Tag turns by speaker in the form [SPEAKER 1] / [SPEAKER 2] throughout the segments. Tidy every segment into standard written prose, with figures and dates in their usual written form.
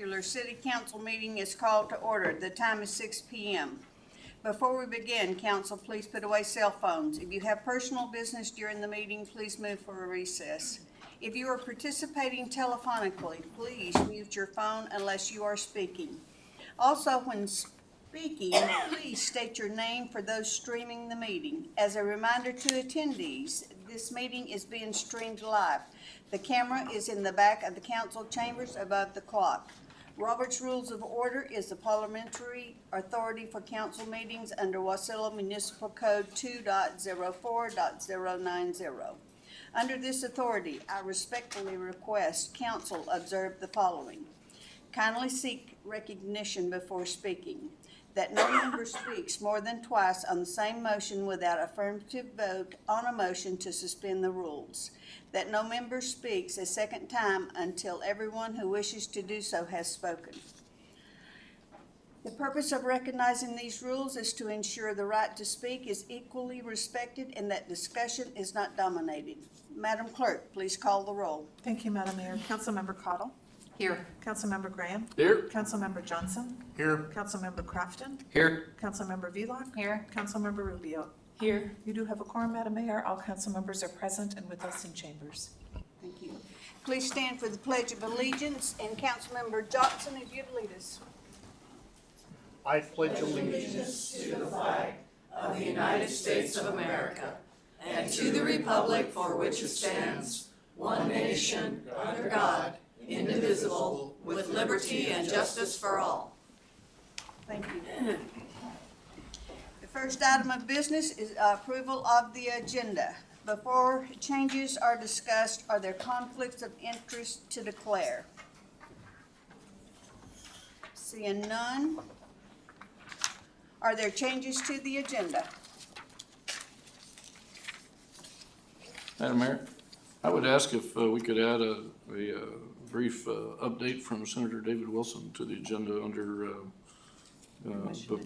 [SPEAKER 1] regular City Council meeting is called to order. The time is 6 p.m. Before we begin, council, please put away cell phones. If you have personal business during the meeting, please move for a recess. If you are participating telephonically, please mute your phone unless you are speaking. Also, when speaking, please state your name for those streaming the meeting. As a reminder to attendees, this meeting is being streamed live. The camera is in the back of the council chambers above the clock. Robert's Rules of Order is the parliamentary authority for council meetings under Wasilla Municipal Code 2.04.090. Under this authority, I respectfully request council observe the following. Kindly seek recognition before speaking. That no member speaks more than twice on the same motion without affirmative vote on a motion to suspend the rules. That no member speaks a second time until everyone who wishes to do so has spoken. The purpose of recognizing these rules is to ensure the right to speak is equally respected and that discussion is not dominated. Madam Clerk, please call the roll.
[SPEAKER 2] Thank you, Madam Mayor. Councilmember Cottle.
[SPEAKER 3] Here.
[SPEAKER 2] Councilmember Graham.
[SPEAKER 4] Here.
[SPEAKER 2] Councilmember Johnson.
[SPEAKER 4] Here.
[SPEAKER 2] Councilmember Crafton.
[SPEAKER 4] Here.
[SPEAKER 2] Councilmember Vlock.
[SPEAKER 3] Here.
[SPEAKER 2] Councilmember Rubio.
[SPEAKER 3] Here.
[SPEAKER 2] You do have a quorum, Madam Mayor. All council members are present and with us in chambers.
[SPEAKER 1] Thank you. Please stand for the Pledge of Allegiance, and Councilmember Johnson, if you'd lead us.
[SPEAKER 4] I pledge allegiance
[SPEAKER 5] to the flag of the United States of America and to the republic for which it stands, one nation, under God, indivisible, with liberty and justice for all.
[SPEAKER 1] Thank you. The first item of business is approval of the agenda. Before changes are discussed, are there conflicts of interest to declare? Seeing none. Are there changes to the agenda?
[SPEAKER 4] Madam Mayor, I would ask if we could add a brief update from Senator David Wilson to the agenda under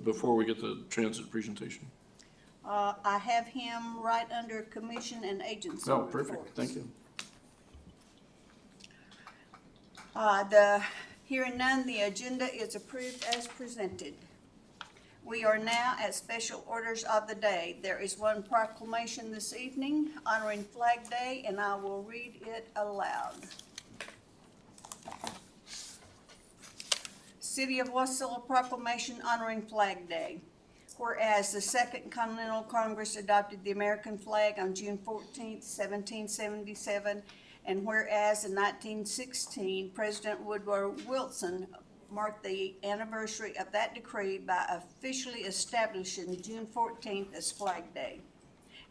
[SPEAKER 4] before we get the transit presentation.
[SPEAKER 1] I have him right under commission and agency.
[SPEAKER 4] Oh, perfect.
[SPEAKER 1] reports.
[SPEAKER 4] Thank you.
[SPEAKER 1] Hearing none, the agenda is approved as presented. We are now at special orders of the day. There is one proclamation this evening honoring Flag Day, and I will read it aloud. City of Wasilla Proclamation honoring Flag Day. Whereas the Second Continental Congress adopted the American flag on June 14th, 1777, and whereas in 1916, President Woodrow Wilson marked the anniversary of that decree by officially establishing June 14th as Flag Day.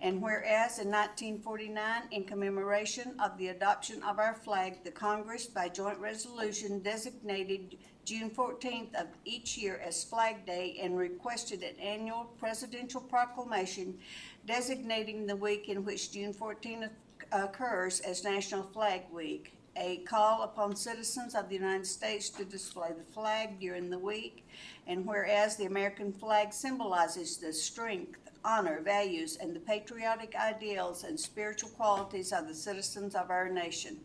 [SPEAKER 1] And whereas in 1949, in commemoration of the adoption of our flag, the Congress, by joint resolution, designated June 14th of each year as Flag Day and requested an annual presidential proclamation designating the week in which June 14th occurs as National Flag Week. A call upon citizens of the United States to display the flag during the week, and whereas the American flag symbolizes the strength, honor, values, and the patriotic ideals and spiritual qualities of the citizens of our nation.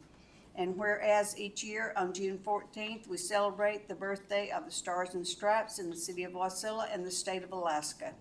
[SPEAKER 1] And whereas each year on June 14th, we celebrate the birthday of the Stars and Stripes in the city of Wasilla and the state of Alaska.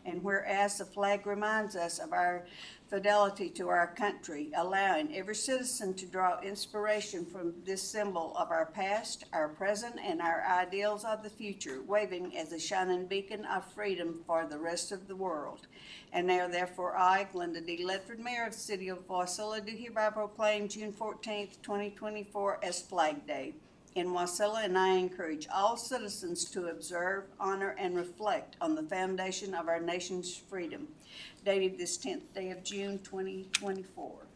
[SPEAKER 1] And whereas the flag reminds us of our fidelity to our country, allowing every citizen to draw inspiration from this symbol of our past, our present, and our ideals of the future, waving as a shining beacon of freedom for the rest of the world. And now, therefore, I, Glenda D. Ledford, Mayor of the City of Wasilla, do hereby proclaim June 14th, 2024 as Flag Day in Wasilla, and I encourage all citizens to observe, honor, and reflect on the foundation of our nation's freedom, dated this 10th day of June, 2024.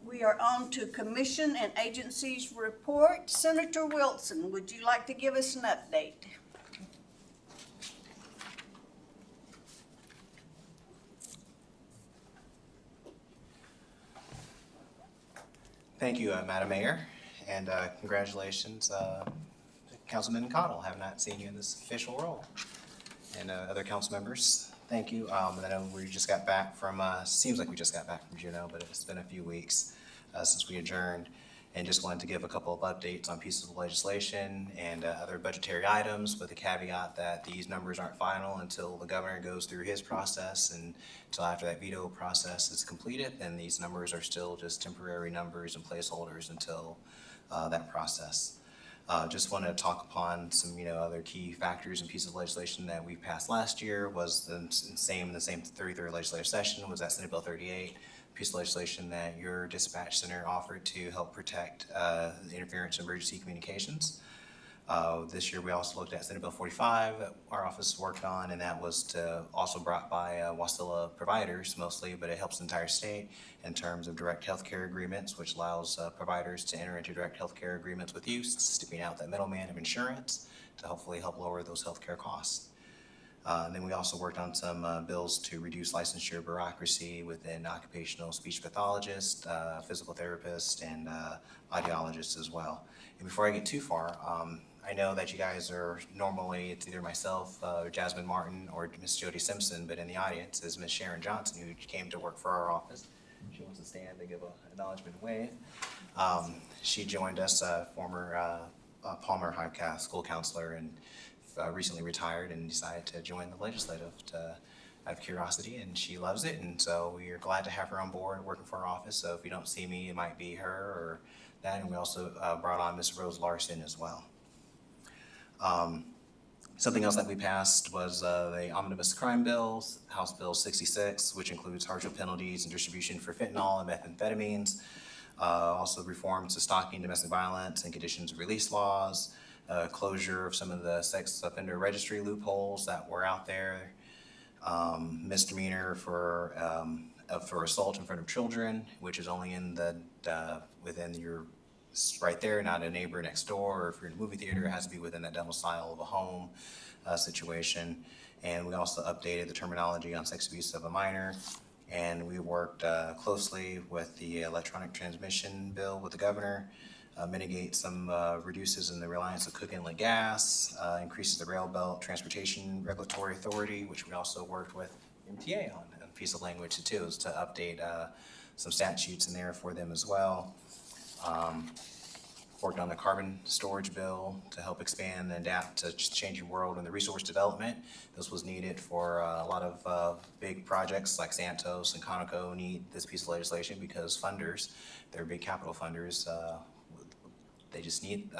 [SPEAKER 1] We are on to commission and agencies report. Senator Wilson, would you like to give us an update?
[SPEAKER 6] Thank you, Madam Mayor, and congratulations, Councilman Cottle. I have not seen you in this official role. And other council members, thank you. I know we just got back from, seems like we just got back from Juneau, but it's been a few weeks since we adjourned. and just wanted to give a couple of updates on pieces of legislation and other budgetary items, with the caveat that these numbers aren't final until the governor goes through his process, and until after that veto process is completed, then these numbers are still just temporary numbers and placeholders until that process. Just want to talk upon some, other key factors and pieces of legislation that we passed last year. Was the same 33rd legislative session, was that Senate Bill 38, piece of legislation that your dispatch center offered to help protect the interference in emergency communications. This year we also looked at Senate Bill 45 that our office worked on, and that was also brought by Wasilla providers mostly, but it helps the entire state in terms of direct healthcare agreements, which allows providers to enter into direct healthcare agreements with you, stripping out that middleman of insurance to hopefully help lower those healthcare costs. And then we also worked on some bills to reduce licensure bureaucracy within occupational speech pathologists, physical therapists, and audiologists as well. And before I get too far, I know that you guys are normally, it's either myself, Jasmine Martin, or Miss Jody Simpson, but in the audience is Miss Sharon Johnson, who came to work for our office. She wants to stand to give an acknowledgement wave. She joined us, former Palmer High School counselor, and recently retired and decided to join the legislative out of curiosity, and she loves it, and so we are glad to have her on board working for our office. So if you don't see me, it might be her or that. And we also brought on Miss Rose Larson as well. Something else that we passed was the omnibus crime bills, House Bill 66, which includes harsher penalties and distribution for fentanyl and methamphetamines. Also reforms to stalking, domestic violence, and conditions of release laws. Closure of some of the sex offender registry loopholes that were out there. Misdemeanor for assault in front of children, which is only in within your right there, not a neighbor next door, or if you're in a movie theater, it has to be within that domicile of a home situation. And we also updated the terminology on sex abuse of a minor. And we worked closely with the electronic transmission bill with the governor, mitigate some reduces in the reliance of cook inlet gas, increases the rail belt transportation regulatory authority, which we also worked with MTA on a piece of language too, is to update some statutes in there for them as well. Worked on the carbon storage bill to help expand and adapt to changing world and the resource development. This was needed for a lot of big projects like Santos and Conoco need this piece of legislation because funders, they're big capital funders, they just need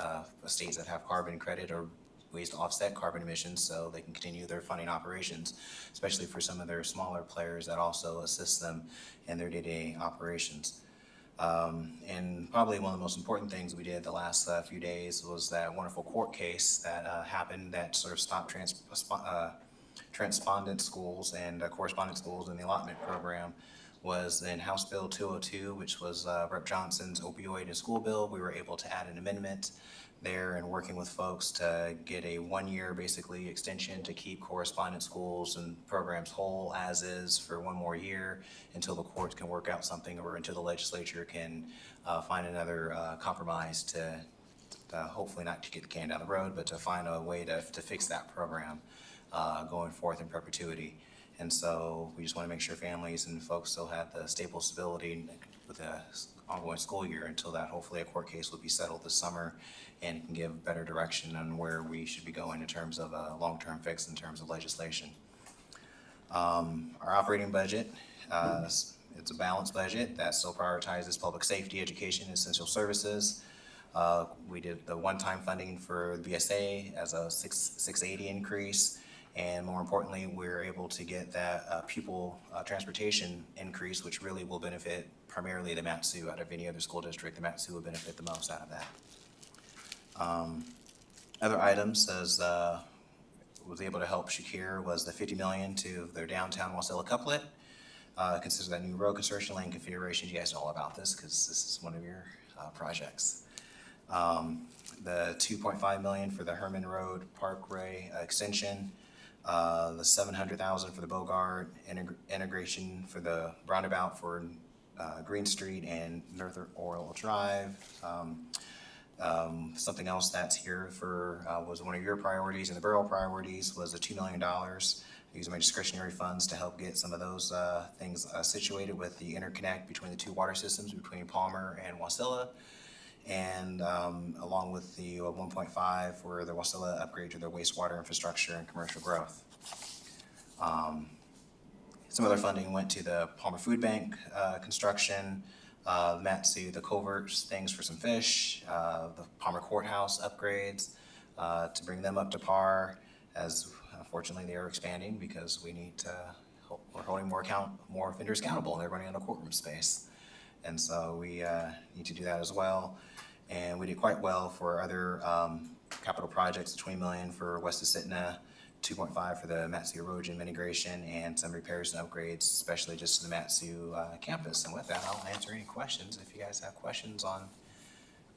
[SPEAKER 6] states that have carbon credit or ways to offset carbon emissions so they can continue their funding operations, especially for some of their smaller players that also assist them in their day-to-day operations. And probably one of the most important things we did the last few days was that wonderful court case that happened that sort of stopped transpondent schools and correspondent schools in the allotment program. Was in House Bill 202, which was Rep. Johnson's opioid and school bill. We were able to add an amendment there and working with folks to get a 1-year basically extension to keep correspondent schools and programs whole as is for 1 more year until the courts can work out something or until the legislature can find another compromise to hopefully not to get the can down the road, but to find a way to fix that program going forth in perpetuity. And so we just want to make sure families and folks still have the stable stability with the ongoing school year until that hopefully a court case will be settled this summer and can give better direction on where we should be going in terms of a long-term fix in terms of legislation. Our operating budget, it's a balanced budget that still prioritizes public safety, education, and essential services. We did the one-time funding for the BSA as a $680 increase. And more importantly, we're able to get that pupil transportation increase, which really will benefit primarily the Mat-Su out of any other school district. The Mat-Su will benefit the most out of that. Other items as was able to help Shakir was the $50 million to their downtown Wasilla couplet. Consists of that new road construction lane configuration. You guys know all about this because this is one of your projects. The $2.5 million for the Herman Road Parkway extension. The $700,000 for the Bogart integration for the roundabout for Green Street and North Oral Drive. Something else that's here for was one of your priorities and the borough priorities was the $2 million. Using my discretionary funds to help get some of those things situated with the interconnect between the two water systems between Palmer and Wasilla. and along with the 1.5 for the Wasilla upgrade to their wastewater infrastructure and commercial growth. Some other funding went to the Palmer Food Bank construction, Matsu, the culverts, things for some fish, the Palmer Courthouse upgrades to bring them up to par, as unfortunately they are expanding because we need to, we're holding more offenders accountable, and they're running out of courtroom space. And so we need to do that as well. And we did quite well for other capital projects, $20 million for West of Sitna, 2.5 for the Matsu erosion mitigation, and some repairs and upgrades, especially just to the Matsu campus. And with that, I'll answer any questions if you guys have questions on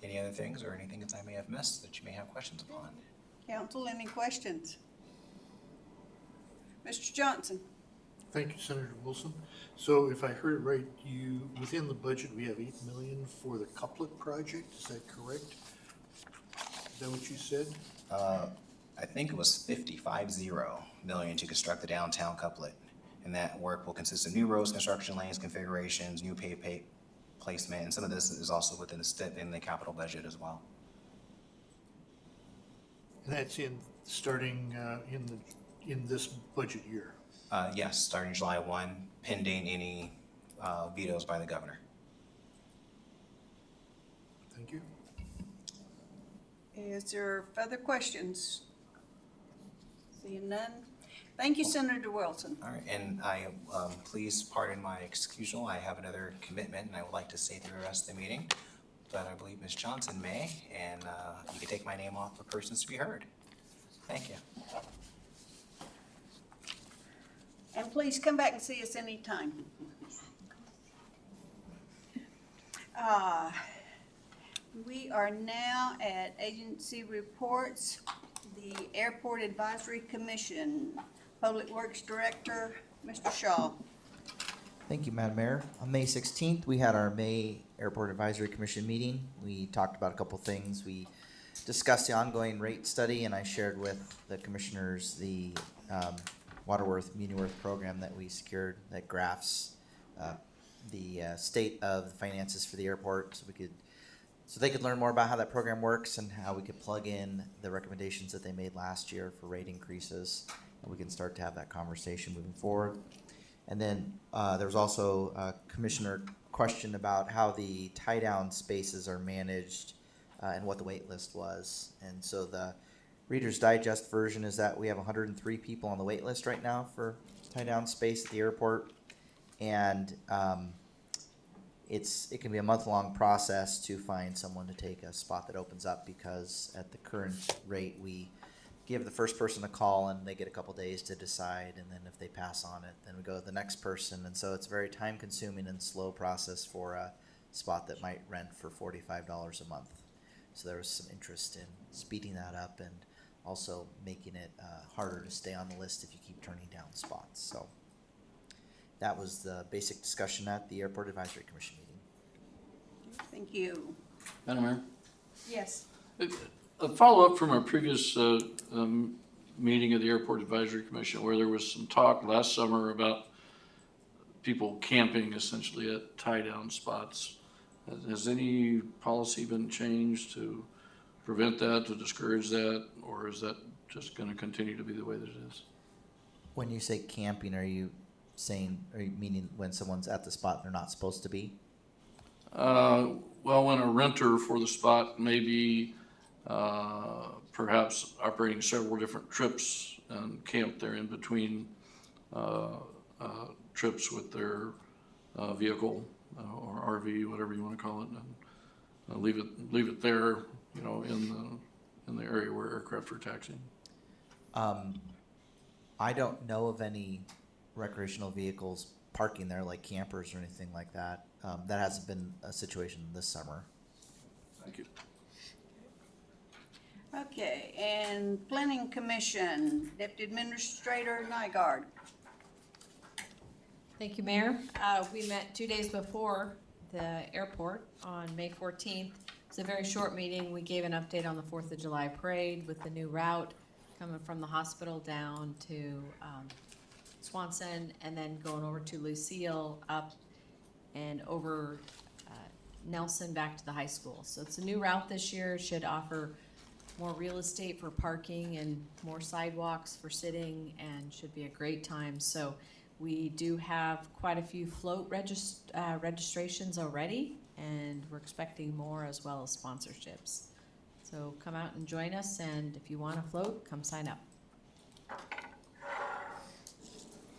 [SPEAKER 6] any other things or anything that I may have missed that you may have questions upon.
[SPEAKER 1] Council, any questions? Mr. Johnson?
[SPEAKER 3] Thank you, Senator Wilson. So if I heard it right, within the budget, we have $8 million for the couplet project, is that correct? Is that what you said?
[SPEAKER 6] I think it was 50 million to construct the downtown couplet. And that work will consist of new roads, construction lanes, configurations, new pave placement, and some of this is also within the capital budget as well.
[SPEAKER 3] And that's starting in this budget year?
[SPEAKER 6] Yes, starting July 1, pending any vetoes by the governor.
[SPEAKER 3] Thank you.
[SPEAKER 1] Is there further questions? Seeing none. Thank you, Senator Wilson.
[SPEAKER 6] All right, and please pardon my excusal. I have another commitment, and I would like to stay through the rest of the meeting. But I believe Ms. Johnson may, and you can take my name off for persons to be heard. Thank you.
[SPEAKER 1] And please come back and see us anytime. We are now at agency reports. The Airport Advisory Commission, Public Works Director, Mr. Shaw.
[SPEAKER 7] Thank you, Madam Mayor. On May 16th, we had our May Airport Advisory Commission meeting. We talked about a couple things. We discussed the ongoing rate study, and I shared with the commissioners the Waterworth Muniworth program that we secured that graphs the state of the finances for the airport, so they could learn more about how that program works and how we could plug in the recommendations that they made last year for rate increases, and we can start to have that conversation moving forward. And then there was also a commissioner question about how the tie-down spaces are managed and what the wait list was. And so the Reader's Digest version is that we have 103 people on the wait list right now for tie-down space at the airport. And it can be a month-long process to find someone to take a spot that opens up, because at the current rate, we give the first person a call and they get a couple days to decide, and then if they pass on it, then we go to the next person. And so it's a very time-consuming and slow process for a spot that might rent for $45 a month. So there was some interest in speeding that up and also making it harder to stay on the list if you keep turning down spots. So that was the basic discussion at the Airport Advisory Commission meeting.
[SPEAKER 1] Thank you.
[SPEAKER 4] Madam Mayor?
[SPEAKER 1] Yes.
[SPEAKER 4] A follow-up from our previous meeting of the Airport Advisory Commission, where there was some talk last summer about people camping essentially at tie-down spots. Has any policy been changed to prevent that, to discourage that, or is that just going to continue to be the way that it is?
[SPEAKER 7] When you say camping, are you meaning when someone's at the spot they're not supposed to be?
[SPEAKER 4] Well, when a renter for the spot may be perhaps operating several different trips and camp there in between trips with their vehicle or RV, whatever you want to call it, and leave it there, you know, in the area where aircraft are taxiing.
[SPEAKER 7] I don't know of any recreational vehicles parking there like campers or anything like that. That hasn't been a situation this summer.
[SPEAKER 4] Thank you.
[SPEAKER 1] Okay, and Planning Commission, Deputy Administrator Nygaard.
[SPEAKER 5] Thank you, Mayor. We met 2 days before the airport on May 14th. It's a very short meeting. We gave an update on the 4th of July parade with the new route coming from the hospital down to Swanson, and then going over to Lucille, up and over
[SPEAKER 8] Nelson back to the high school. So it's a new route this year, should offer more real estate for parking and more sidewalks for sitting, and should be a great time. So we do have quite a few float registrations already, and we're expecting more as well as sponsorships. So come out and join us, and if you want to float, come sign up.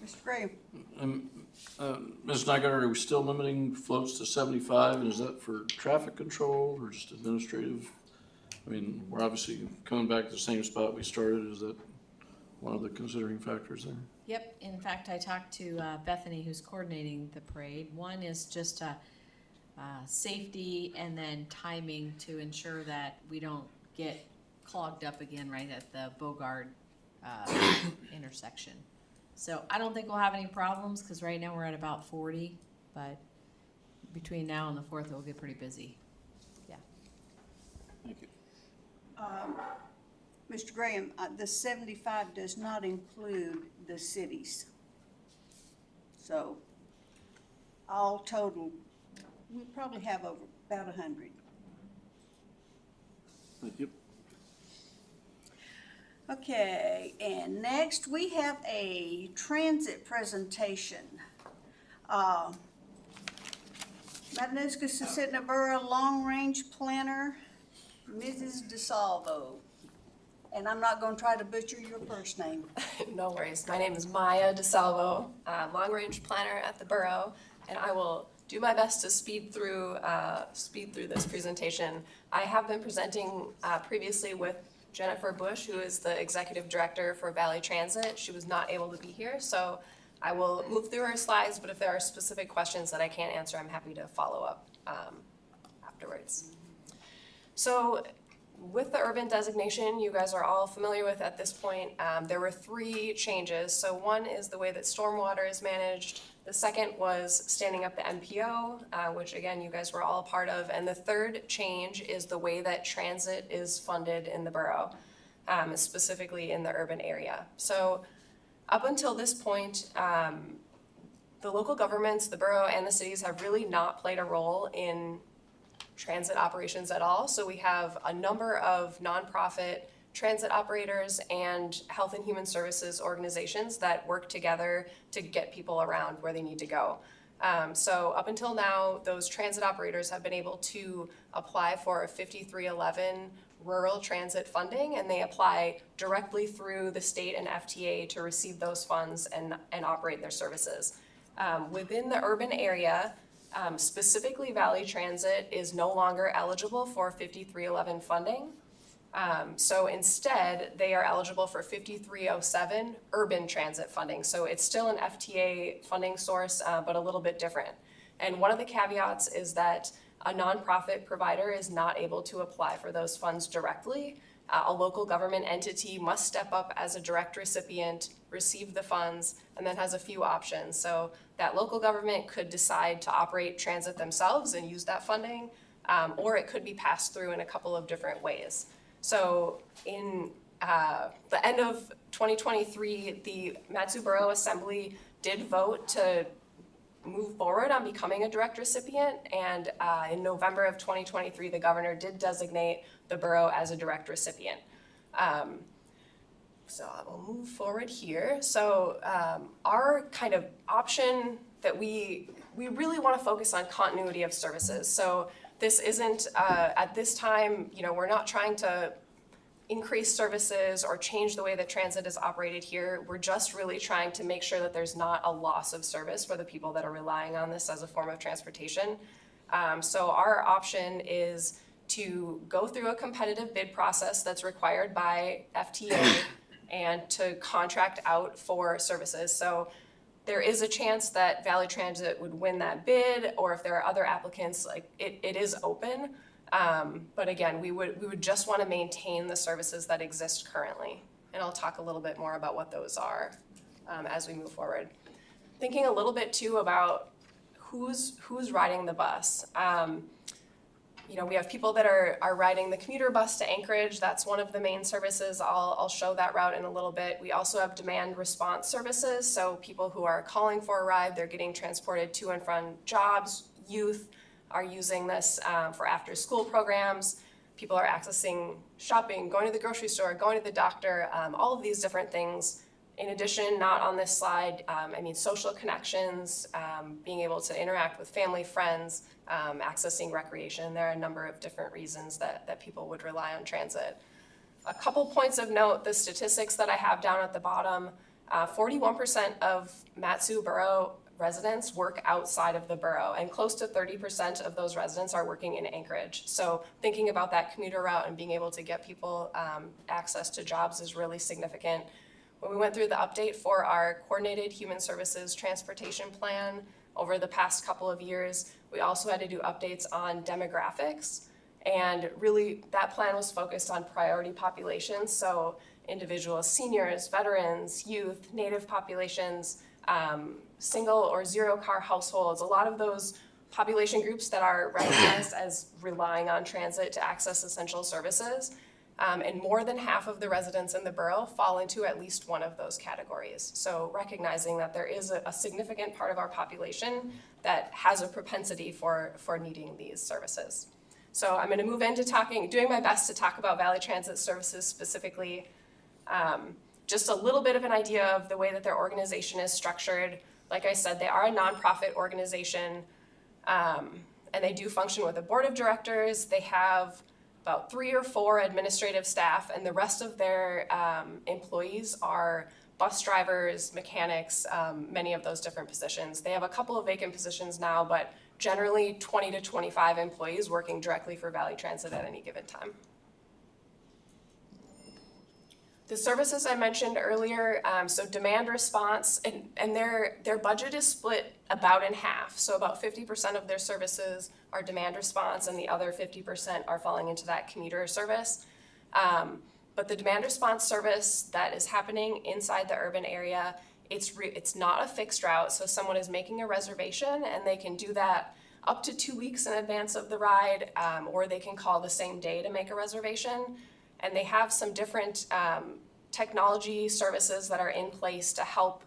[SPEAKER 1] Mr. Graham?
[SPEAKER 4] Ms. Nygaard, are we still limiting floats to 75, and is that for traffic control or just administrative? I mean, we're obviously coming back to the same spot we started. Is that one of the considering factors there?
[SPEAKER 8] Yep, in fact, I talked to Bethany, who's coordinating the parade. One is just safety and then timing to ensure that we don't get clogged up again right at the Bogard intersection. So I don't think we'll have any problems, because right now we're at about 40, but between now and the 4th, it will get pretty busy. Yeah.
[SPEAKER 4] Thank you.
[SPEAKER 1] Mr. Graham, the 75 does not include the cities. So all total, we probably have over about 100.
[SPEAKER 4] Thank you.
[SPEAKER 1] Okay, and next we have a transit presentation. Matanuska's Assistant Borough Long Range Planner, Mrs. DeSalvo. And I'm not gonna try to butcher your first name.
[SPEAKER 9] No worries. My name is Maya DeSalvo, long range planner at the borough, and I will do my best to speed through this presentation. I have been presenting previously with Jennifer Bush, who is the executive director for Valley Transit. She was not able to be here, so I will move through her slides, but if there are specific questions that I can't answer, I'm happy to follow up afterwards. So with the urban designation, you guys are all familiar with at this point, there were 3 changes. So one is the way that stormwater is managed. The second was standing up the MPO, which again, you guys were all a part of. And the third change is the way that transit is funded in the borough, specifically in the urban area. So up until this point, the local governments, the borough and the cities have really not played a role in transit operations at all. So we have a number of nonprofit transit operators and health and human services organizations that work together to get people around where they need to go. So up until now, those transit operators have been able to apply for a 5311 rural transit funding, and they apply directly through the state and FTA to receive those funds and operate their services. Within the urban area, specifically Valley Transit is no longer eligible for 5311 funding. So instead, they are eligible for 5307 urban transit funding. So it's still an FTA funding source, but a little bit different. And one of the caveats is that a nonprofit provider is not able to apply for those funds directly. A local government entity must step up as a direct recipient, receive the funds, and then has a few options. So that local government could decide to operate transit themselves and use that funding, or it could be passed through in a couple of different ways. So in the end of 2023, the Matsu Borough Assembly did vote to move forward on becoming a direct recipient, and in November of 2023, the governor did designate the borough as a direct recipient. So I will move forward here. So our kind of option that we really want to focus on continuity of services. So this isn't, at this time, we're not trying to increase services or change the way that transit is operated here. We're just really trying to make sure that there's not a loss of service for the people that are relying on this as a form of transportation. So our option is to go through a competitive bid process that's required by FTA and to contract out for services. So there is a chance that Valley Transit would win that bid, or if there are other applicants, it is open. But again, we would just want to maintain the services that exist currently. And I'll talk a little bit more about what those are as we move forward. Thinking a little bit too about who's riding the bus. We have people that are riding the commuter bus to Anchorage. That's one of the main services. I'll show that route in a little bit. We also have demand response services. So people who are calling for a ride, they're getting transported to and from jobs, youth, are using this for after-school programs. People are accessing shopping, going to the grocery store, going to the doctor, all of these different things. In addition, not on this slide, social connections, being able to interact with family, friends, accessing recreation. There are a number of different reasons that people would rely on transit. A couple points of note, the statistics that I have down at the bottom, 41% of Mat-Su Borough residents work outside of the borough, and close to 30% of those residents are working in Anchorage. So thinking about that commuter route and being able to get people access to jobs is really significant. When we went through the update for our Coordinated Human Services Transportation Plan over the past couple of years, we also had to do updates on demographics. And really, that plan was focused on priority populations, so individuals, seniors, veterans, youth, Native populations, single or zero car households, a lot of those population groups that are recognized as relying on transit to access essential services. And more than half of the residents in the borough fall into at least one of those categories. So recognizing that there is a significant part of our population that has a propensity for needing these services. So I'm gonna move into doing my best to talk about Valley Transit Services specifically. Just a little bit of an idea of the way that their organization is structured. Like I said, they are a nonprofit organization, and they do function with a board of directors. They have about 3 or 4 administrative staff, and the rest of their employees are bus drivers, mechanics, many of those different positions. They have a couple of vacant positions now, but generally 20 to 25 employees working directly for Valley Transit at any given time. The services I mentioned earlier, so demand response, and their budget is split about in half. So about 50% of their services are demand response, and the other 50% are falling into that commuter service. But the demand response service that is happening inside the urban area, it's not a fixed route. So someone is making a reservation, and they can do that up to 2 weeks in advance of the ride, or they can call the same day to make a reservation. And they have some different technology services that are in place to help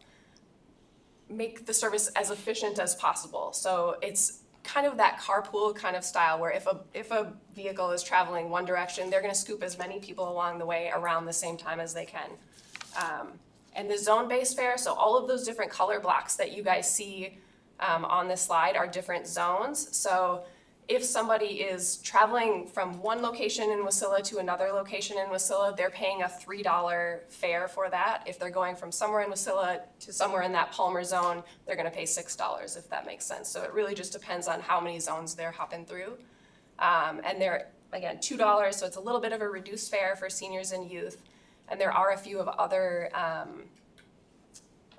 [SPEAKER 9] make the service as efficient as possible. So it's kind of that carpool kind of style where if a vehicle is traveling one direction, they're gonna scoop as many people along the way around the same time as they can. And the zone-based fare, so all of those different color blocks that you guys see on this slide are different zones. So if somebody is traveling from one location in Wasilla to another location in Wasilla, they're paying a $3 fare for that. If they're going from somewhere in Wasilla to somewhere in that Palmer zone, they're gonna pay $6, if that makes sense. So it really just depends on how many zones they're hopping through. And they're, again, $2, so it's a little bit of a reduced fare for seniors and youth. And there are a few of other,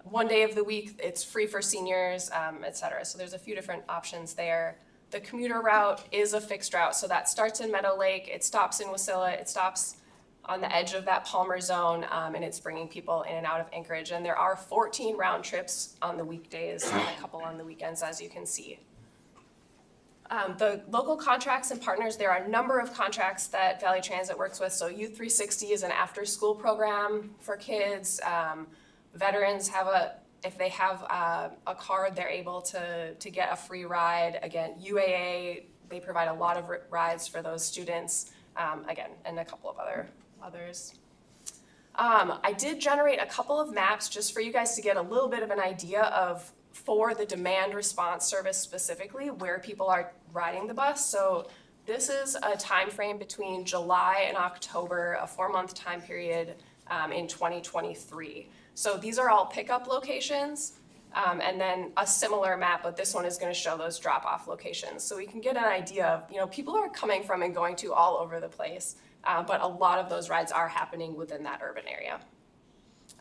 [SPEAKER 9] one day of the week, it's free for seniors, et cetera. So there's a few different options there. The commuter route is a fixed route, so that starts in Meadow Lake, it stops in Wasilla, it stops on the edge of that Palmer zone, and it's bringing people in and out of Anchorage. And there are 14 round trips on the weekdays and a couple on the weekends, as you can see. The local contracts and partners, there are a number of contracts that Valley Transit works with. So Youth 360 is an after-school program for kids. Veterans if they have a card, they're able to get a free ride. Again, UAA, they provide a lot of rides for those students, again, and a couple of others. I did generate a couple of maps just for you guys to get a little bit of an idea of, for the demand response service specifically, where people are riding the bus. So this is a time frame between July and October, a 4-month time period in 2023. So these are all pickup locations, and then a similar map, but this one is gonna show those drop-off locations. So we can get an idea of, people are coming from and going to all over the place, but a lot of those rides are happening within that urban area.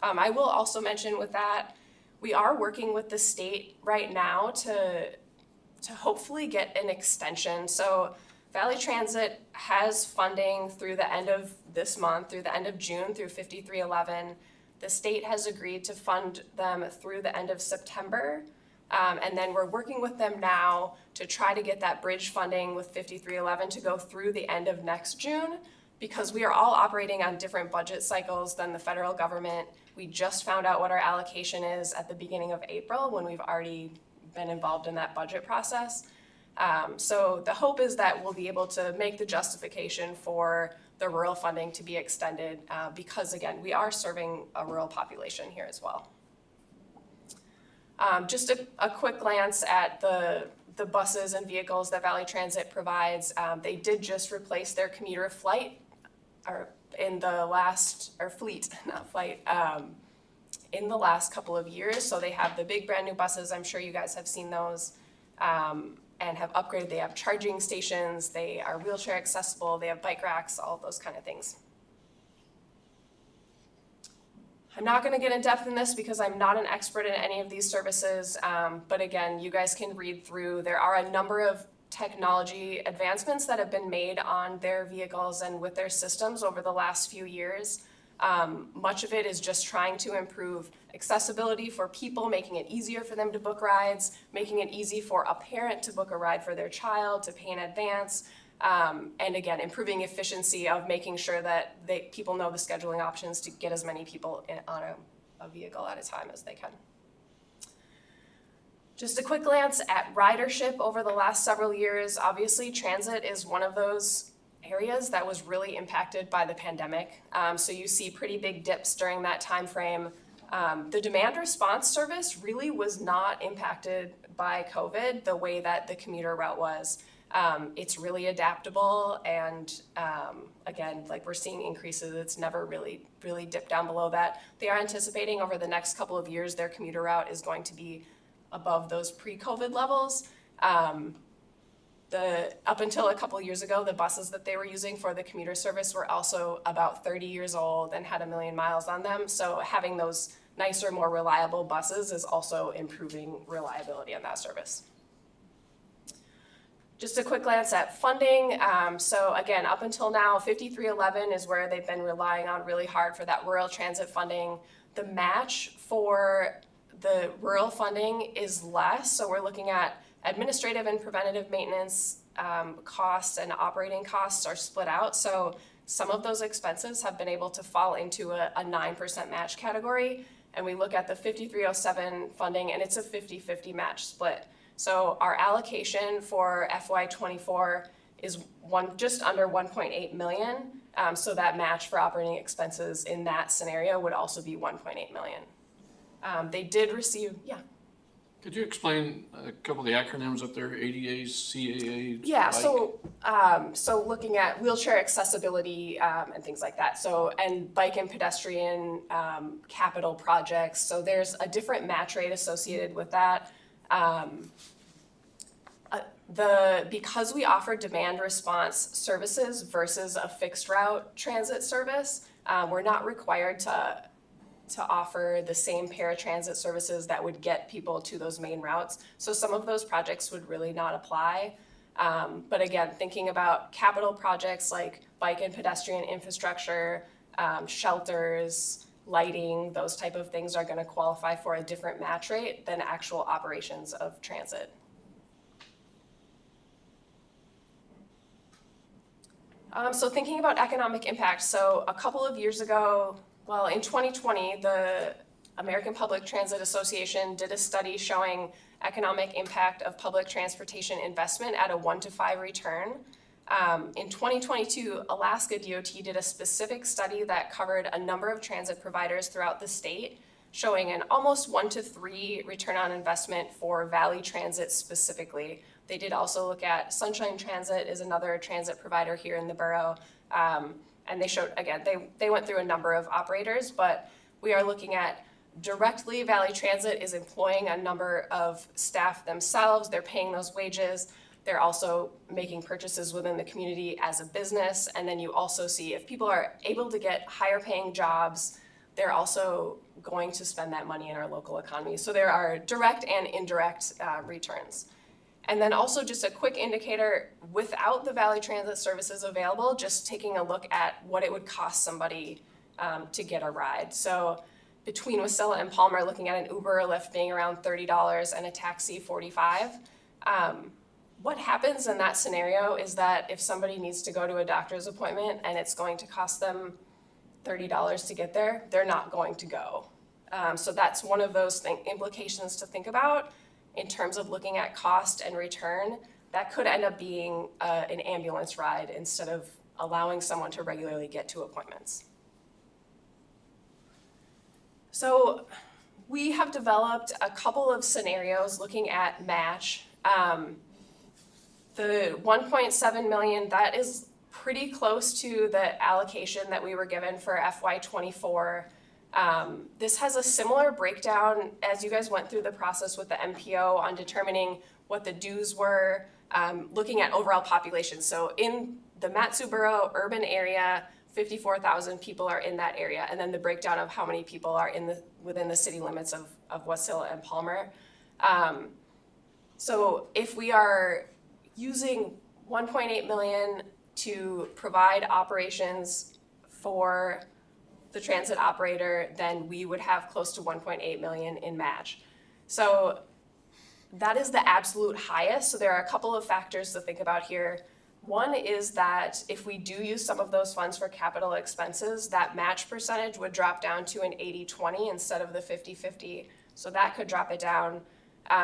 [SPEAKER 9] I will also mention with that, we are working with the state right now to hopefully get an extension. So Valley Transit has funding through the end of this month, through the end of June, through 5311. The state has agreed to fund them through the end of September. And then we're working with them now to try to get that bridge funding with 5311 to go through the end of next June, because we are all operating on different budget cycles than the federal government. We just found out what our allocation is at the beginning of April, when we've already been involved in that budget process. So the hope is that we'll be able to make the justification for the rural funding to be extended because, again, we are serving a rural population here as well. Just a quick glance at the buses and vehicles that Valley Transit provides. They did just replace their commuter flight, or in the last, or fleet, not flight, in the last couple of years. So they have the big brand new buses. I'm sure you guys have seen those and have upgraded. They have charging stations. They are wheelchair accessible. They have bike racks, all those kind of things. I'm not going to get in depth in this because I'm not an expert in any of these services, but again, you guys can read through. There are a number of technology advancements that have been made on their vehicles and with their systems over the last few years. Much of it is just trying to improve accessibility for people, making it easier for them to book rides, making it easy for a parent to book a ride for their child, to pay in advance. And again, improving efficiency of making sure that people know the scheduling options to get as many people on a vehicle at a time as they can. Just a quick glance at ridership over the last several years. Obviously, transit is one of those areas that was really impacted by the pandemic. So you see pretty big dips during that time frame. The demand response service really was not impacted by COVID the way that the commuter route was. It's really adaptable, and again, like we're seeing increases. It's never really dipped down below that. They are anticipating over the next couple of years their commuter route is going to be above those pre-COVID levels. Up until a couple of years ago, the buses that they were using for the commuter service were also about 30 years old and had 1 million miles on them. So having those nicer, more reliable buses is also improving reliability on that service. Just a quick glance at funding. So again, up until now, 5311 is where they've been relying on really hard for that rural transit funding. The match for the rural funding is less, so we're looking at administrative and preventative maintenance costs and operating costs are split out. So some of those expenses have been able to fall into a 9% match category. And we look at the 5307 funding, and it's a 50-50 match split. So our allocation for FY24 is just under 1.8 million. So that match for operating expenses in that scenario would also be 1.8 million. They did receive, yeah.
[SPEAKER 4] Could you explain a couple of the acronyms up there, ADA, CAA?
[SPEAKER 9] Yeah,
[SPEAKER 4] bike?
[SPEAKER 9] so looking at wheelchair accessibility and things like that. So, and bike and pedestrian capital projects. So there's a different match rate associated with that. Because we offer demand response services versus a fixed route transit service, we're not required to offer the same paratransit services that would get people to those main routes. So some of those projects would really not apply. But again, thinking about capital projects like bike and pedestrian infrastructure, shelters, lighting, those type of things are going to qualify for a different match rate than actual operations of transit. So thinking about economic impact, so a couple of years ago, well, in 2020, the American Public Transit Association did a study showing economic impact of public transportation investment at a 1 to 5 return. In 2022, Alaska DOT did a specific study that covered a number of transit providers throughout the state, showing an almost 1 to 3 return on investment for Valley Transit specifically. They did also look at Sunshine Transit is another transit provider here in the borough. And they showed, again, they went through a number of operators, but we are looking at directly Valley Transit is employing a number of staff themselves. They're paying those wages. They're also making purchases within the community as a business. And then you also see if people are able to get higher paying jobs, they're also going to spend that money in our local economy. So there are direct and indirect returns. And then also just a quick indicator, without the Valley Transit services available, just taking a look at what it would cost somebody to get a ride. So between Wasilla and Palmer, looking at an Uber or Lyft being around $30 and a taxi $45. What happens in that scenario is that if somebody needs to go to a doctor's appointment and it's going to cost them $30 to get there, they're not going to go. So that's one of those implications to think about in terms of looking at cost and return. that could end up being an ambulance ride instead of allowing someone to regularly get to appointments. So we have developed a couple of scenarios looking at match. The 1.7 million, that is pretty close to the allocation that we were given for FY24. This has a similar breakdown as you guys went through the process with the MPO on determining what the dues were, looking at overall population. So in the Matsu Borough urban area, 54,000 people are in that area, and then the breakdown of how many people are within the city limits of Wasilla and Palmer. So if we are using 1.8 million to provide operations for the transit operator, then we would have close to 1.8 million in match. So that is the absolute highest. So there are a couple of factors to think about here. One is that if we do use some of those funds for capital expenses, that match percentage would drop down to an 80-20 instead of the 50-50. So that could drop it down.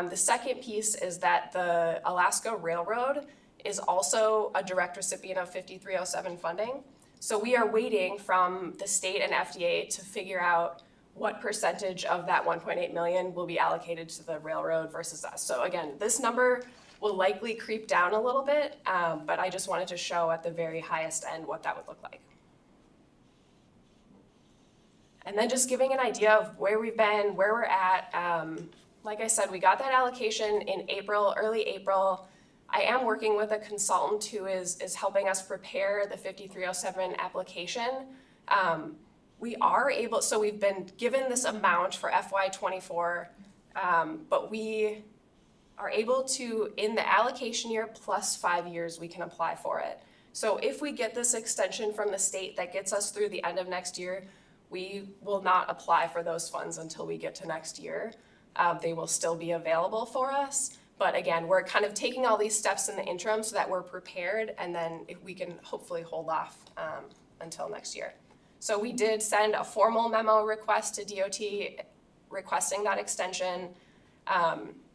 [SPEAKER 9] The second piece is that the Alaska Railroad is also a direct recipient of 5307 funding. So we are waiting from the state and FDA to figure out what percentage of that 1.8 million will be allocated to the railroad versus us. So again, this number will likely creep down a little bit, but I just wanted to show at the very highest end what that would look like. And then just giving an idea of where we've been, where we're at. Like I said, we got that allocation in April, early April. I am working with a consultant who is helping us prepare the 5307 application. We are able, so we've been given this amount for FY24, but we are able to, in the allocation year plus 5 years, we can apply for it. So if we get this extension from the state that gets us through the end of next year, we will not apply for those funds until we get to next year. They will still be available for us. But again, we're kind of taking all these steps in the interim so that we're prepared, and then if we can hopefully hold off until next year. So we did send a formal memo request to DOT requesting that extension.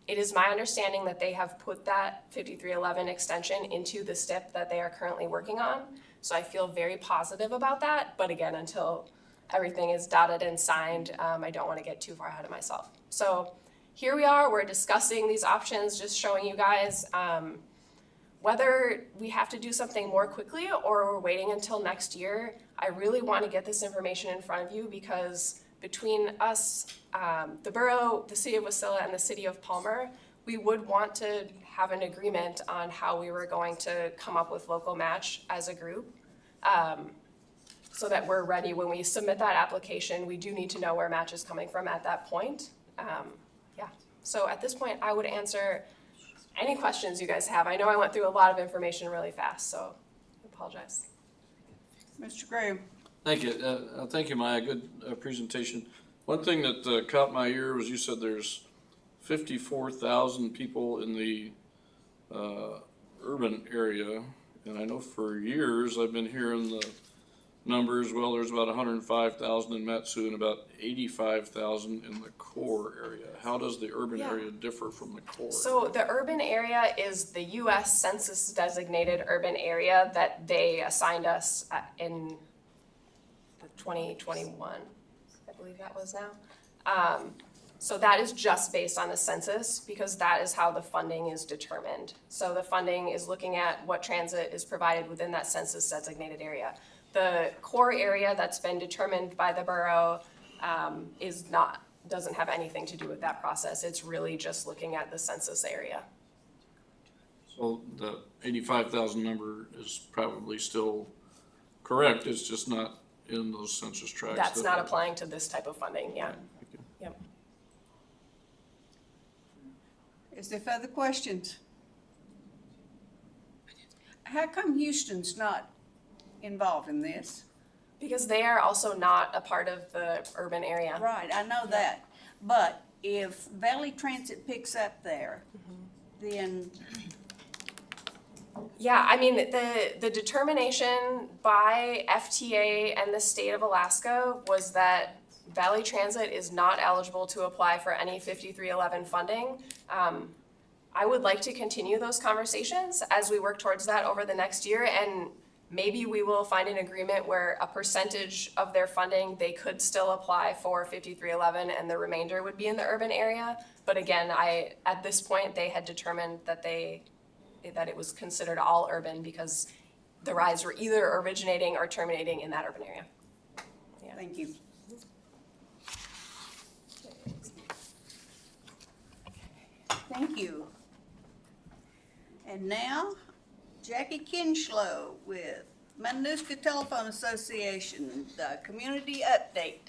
[SPEAKER 9] It is my understanding that they have put that 5311 extension into the STIP that they are currently working on. So I feel very positive about that. But again, until everything is dotted and signed, I don't want to get too far ahead of myself. So here we are, we're discussing these options, just showing you guys whether we have to do something more quickly or we're waiting until next year. I really want to get this information in front of you because between us, the borough, the city of Wasilla, and the city of Palmer, we would want to have an agreement on how we were going to come up with local match as a group. So that we're ready when we submit that application. We do need to know where match is coming from at that point. Yeah, so at this point, I would answer any questions you guys have. I know I went through a lot of information really fast, so I apologize.
[SPEAKER 1] Mr. Graham?
[SPEAKER 4] Thank you. Thank you, Maya. Good presentation. One thing that caught my ear was you said there's 54,000 people in the urban area. And I know for years I've been hearing the numbers, well, there's about 105,000 in Matsu and about 85,000 in the core area. How does the urban area differ from the core?
[SPEAKER 9] So the urban area is the U.S. Census designated urban area that they assigned us in 2021, I believe that was now. So that is just based on the census because that is how the funding is determined. So the funding is looking at what transit is provided within that census designated area. The core area that's been determined by the borough doesn't have anything to do with that process. It's really just looking at the census area.
[SPEAKER 4] So the 85,000 number is probably still correct. It's just not in those census tracts.
[SPEAKER 9] That's not applying to this type of funding, yeah. Yep.
[SPEAKER 1] Is there further questions? How come Houston's not involved in this?
[SPEAKER 9] Because they are also not a part of the urban area.
[SPEAKER 1] Right, I know that. But if Valley Transit picks up there, then
[SPEAKER 9] Yeah, I mean, the determination by FTA and the state of Alaska was that Valley Transit is not eligible to apply for any 5311 funding. I would like to continue those conversations as we work towards that over the next year, and maybe we will find an agreement where a percentage of their funding, they could still apply for 5311 and the remainder would be in the urban area. But again, at this point, they had determined that it was considered all urban because the rides were either originating or terminating in that urban area.
[SPEAKER 1] Thank you. Thank you. And now, Jackie Kinchlow with Matanuska Telephone Association, the community update.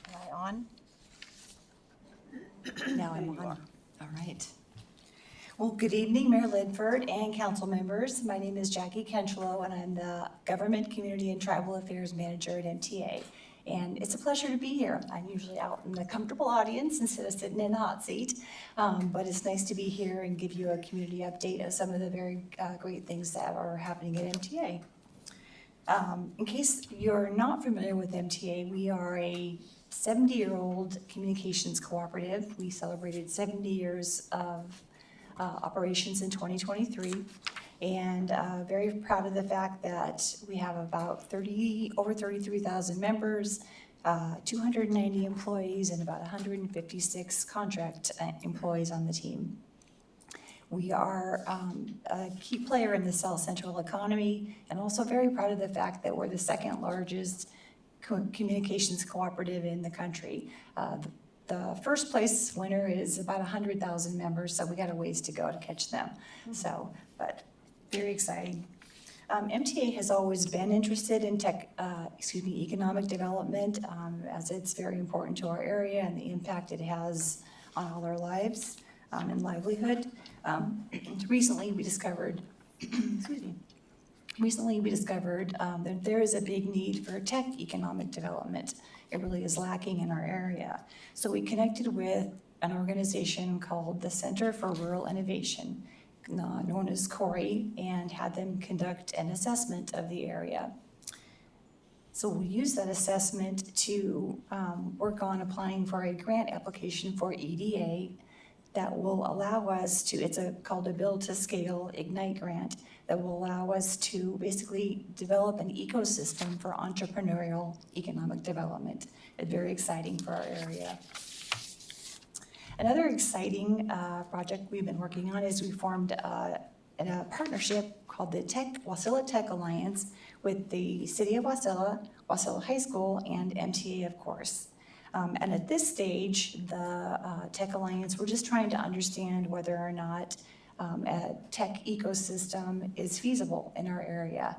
[SPEAKER 10] Am I on? Now I'm on. All right. Well, good evening, Mayor Ledford and council members. My name is Jackie Kenchlow, and I'm the Government, Community, and Tribal Affairs Manager at MTA. And it's a pleasure to be here. I'm usually out in the comfortable audience instead of sitting in the hot seat. But it's nice to be here and give you a community update of some of the very great things that are happening at MTA. In case you're not familiar with MTA, we are a 70-year-old communications cooperative. We celebrated 70 years of operations in 2023, and very proud of the fact that we have about over 33,000 members, 290 employees, and about 156 contract employees on the team. We are a key player in the South Central economy, and also very proud of the fact that we're the second largest communications cooperative in the country. The first place winner is about 100,000 members, so we got a ways to go to catch them. So, but very exciting. MTA has always been interested in economic development, as it's very important to our area and the impact it has on all our lives and livelihood. Recently we discovered, that there is a big need for tech economic development. It really is lacking in our area. So we connected with an organization called the Center for Rural Innovation, known as CORI, and had them conduct an assessment of the area. So we used that assessment to work on applying for a grant application for EDA that will allow us to, called a Build to Scale Ignite grant, that will allow us to basically develop an ecosystem for entrepreneurial economic development. It's very exciting for our area. Another exciting project we've been working on is we formed a partnership called the Wasilla Tech Alliance with the City of Wasilla, Wasilla High School, and MTA, of course. And at this stage, the Tech Alliance, we're just trying to understand whether or not a tech ecosystem is feasible in our area,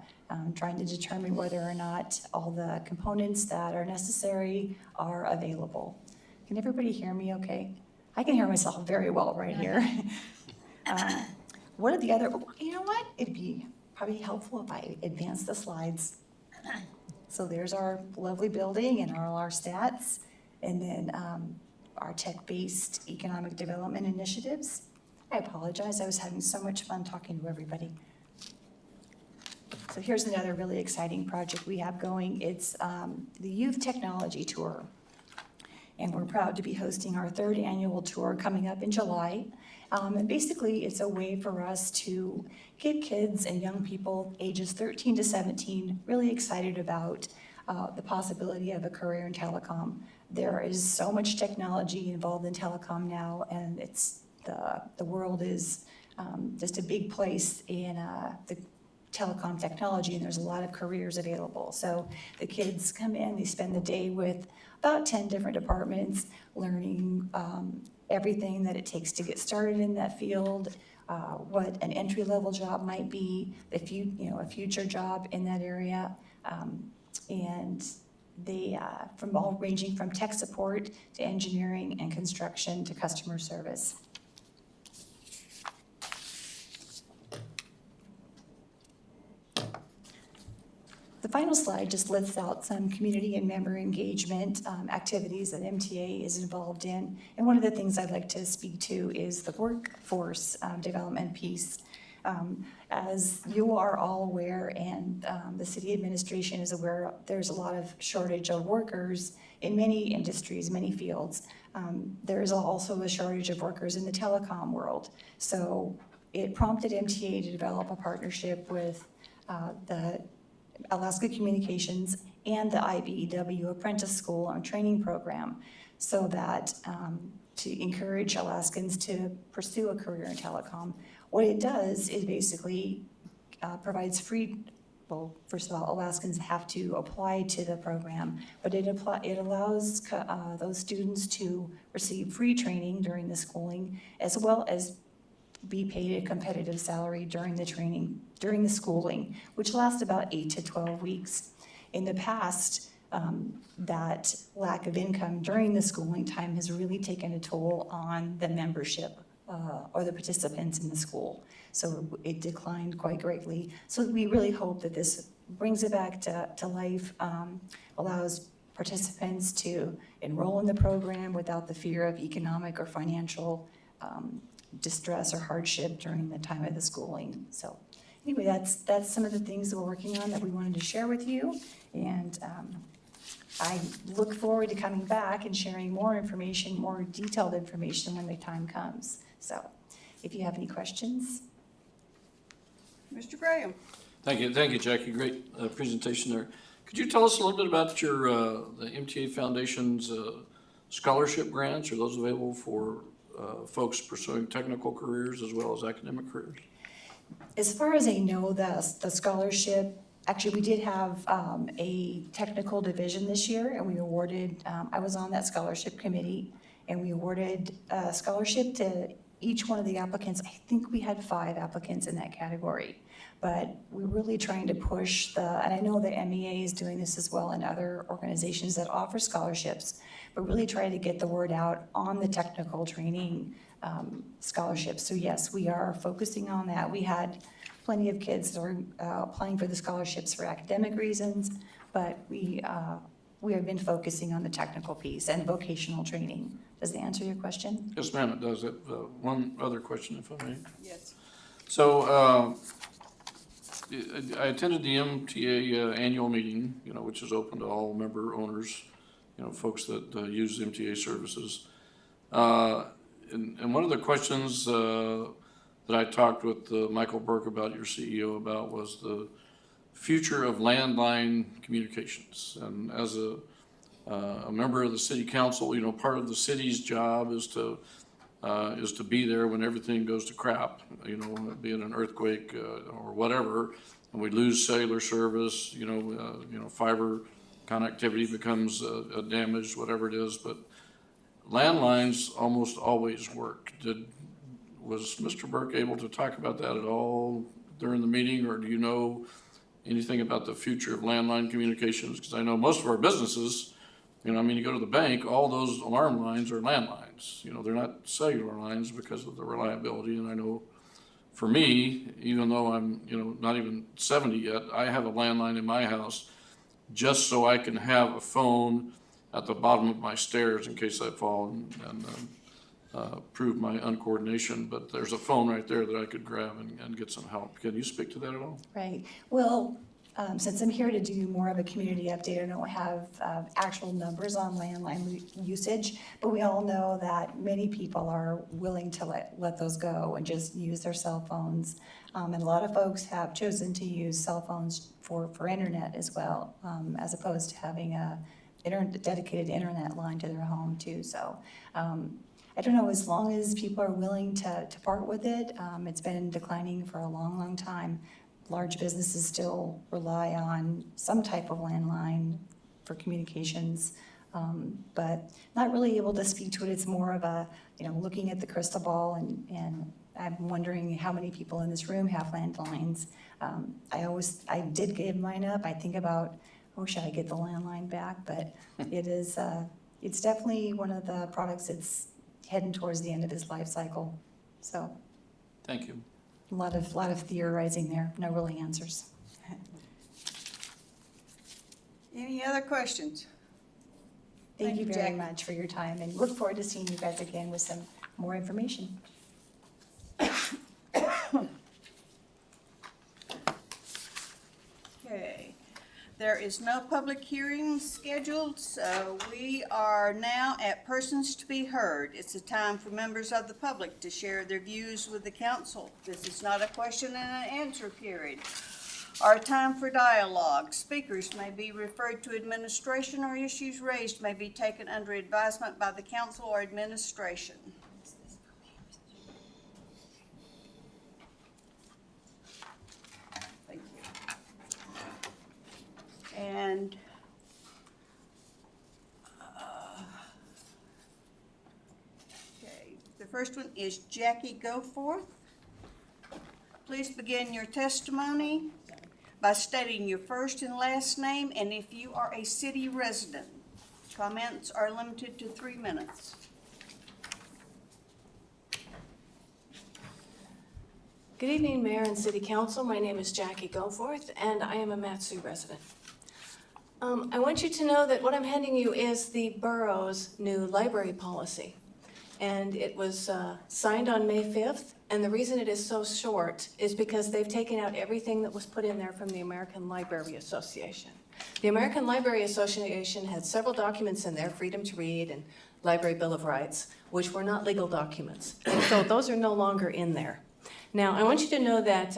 [SPEAKER 10] trying to determine whether or not all the components that are necessary are available. Can everybody hear me okay? I can hear myself very well right here. What are the other, you know what? It'd be probably helpful if I advance the slides. So there's our lovely building and all our stats, and then our tech-based economic development initiatives. I apologize, I was having so much fun talking to everybody. So here's another really exciting project we have going. It's the Youth Technology Tour. And we're proud to be hosting our 3rd annual tour coming up in July. And basically, it's a way for us to get kids and young people ages 13 to 17 really excited about the possibility of a career in telecom. There is so much technology involved in telecom now, and it's the world is just a big place in the telecom technology, and there's a lot of careers available. So the kids come in, they spend the day with about 10 different departments, learning everything that it takes to get started in that field, what an entry-level job might be, a future job in that area, and they ranging from tech support to engineering and construction to customer service. The final slide just lists out some community and member engagement activities that MTA is involved in. And one of the things I'd like to speak to is the workforce development piece. As you are all aware, and the city administration is aware, there's a lot of shortage of workers in many industries, many fields. There is also a shortage of workers in the telecom world. So it prompted MTA to develop a partnership with the Alaska Communications and the IBEW Apprentice School and Training Program, so that to encourage Alaskans to pursue a career in telecom. What it does is basically provides free, well, first of all, Alaskans have to apply to the program, but it allows those students to receive free training during the schooling, as well as be paid a competitive salary during the training, during the schooling, which lasts about 8 to 12 weeks. In the past, that lack of income during the schooling time has really taken a toll on the membership or the participants in the school. So it declined quite greatly. So we really hope that this brings it back to life, allows participants to enroll in the program without the fear of economic or financial distress or hardship during the time of the schooling. So anyway, that's some of the things that we're working on that we wanted to share with you. And I look forward to coming back and sharing more information, more detailed information when the time comes. So if you have any questions.
[SPEAKER 1] Mr. Graham?
[SPEAKER 4] Thank you, Jackie. Great presentation there. Could you tell us a little bit about your the MTA Foundation's scholarship grants? Are those available for folks pursuing technical careers as well as academic careers?
[SPEAKER 10] As far as I know, the scholarship, actually, we did have a technical division this year, and we awarded, I was on that scholarship committee, and we awarded a scholarship to each one of the applicants. I think we had 5 applicants in that category, but we're really trying to push and I know the MEA is doing this as well, and other organizations that offer scholarships, but really trying to get the word out on the technical training scholarships. So yes, we are focusing on that. We had plenty of kids that are applying for the scholarships for academic reasons, but we have been focusing on the technical piece and vocational training. Does that answer your question?
[SPEAKER 4] Yes, ma'am, it does. One other question, if I may.
[SPEAKER 1] Yes.
[SPEAKER 4] So I attended the MTA annual meeting, which is open to all member owners, folks that use MTA services. And one of the questions that I talked with Michael Burke about, your CEO, about was the future of landline communications. And as a member of the city council, part of the city's job is to be there when everything goes to crap, be it an earthquake or whatever, and we lose cellular service, fiber connectivity becomes damaged, whatever it is, but landlines almost always work. Was Mr. Burke able to talk about that at all during the meeting, or do you know anything about the future of landline communications? Because I know most of our businesses, you go to the bank, all those alarm lines are landlines. They're not cellular lines because of the reliability. And I know for me, even though I'm, not even 70 yet, I have a landline in my house just so I can have a phone at the bottom of my stairs in case I fall and prove my uncoordination. But there's a phone right there that I could grab and get some help. Can you speak to that at all?
[SPEAKER 10] Right. Well, since I'm here to do more of a community update, I don't have actual numbers on landline usage, but we all know that many people are willing to let those go and just use their cell phones. And a lot of folks have chosen to use cell phones for internet as well, as opposed to having a dedicated internet line to their home too. So I don't know, as long as people are willing to part with it, it's been declining for a long, long time. Large businesses still rely on some type of landline for communications, but not really able to speak to it. It's more of a, looking at the crystal ball, and I'm wondering how many people in this room have landlines. I did give mine up. I think about, should I get the landline back? But it's definitely one of the products that's heading towards the end of its life cycle. So.
[SPEAKER 4] Thank you.
[SPEAKER 10] A lot of theorizing there, no really answers.
[SPEAKER 1] Any other questions?
[SPEAKER 10] Thank you very
[SPEAKER 1] Jackie.
[SPEAKER 10] much for your time and look forward to seeing you guys again with some more information.
[SPEAKER 1] Okay, there is no public hearing scheduled, so we are now at persons to be heard. It's a time for members of the public to share their views with the council. This is not a question and an answer period. Our time for dialogue. Speakers may be referred to administration, or issues raised may be taken under advisement by the council or administration. Thank you. And okay, the first one is Jackie Goforth. Please begin your testimony by stating your first and last name, and if you are a city resident. Comments are limited to 3 minutes.
[SPEAKER 11] Good evening, Mayor and City Council. My name is Jackie Goforth, and I am a Matsu resident. I want you to know that what I'm handing you is the borough's new library policy. And it was signed on May 5th, and the reason it is so short is because they've taken out everything that was put in there from the American Library Association. The American Library Association had several documents in there, Freedom to Read and Library Bill of Rights, which were not legal documents. And so those are no longer in there. Now, I want you to know that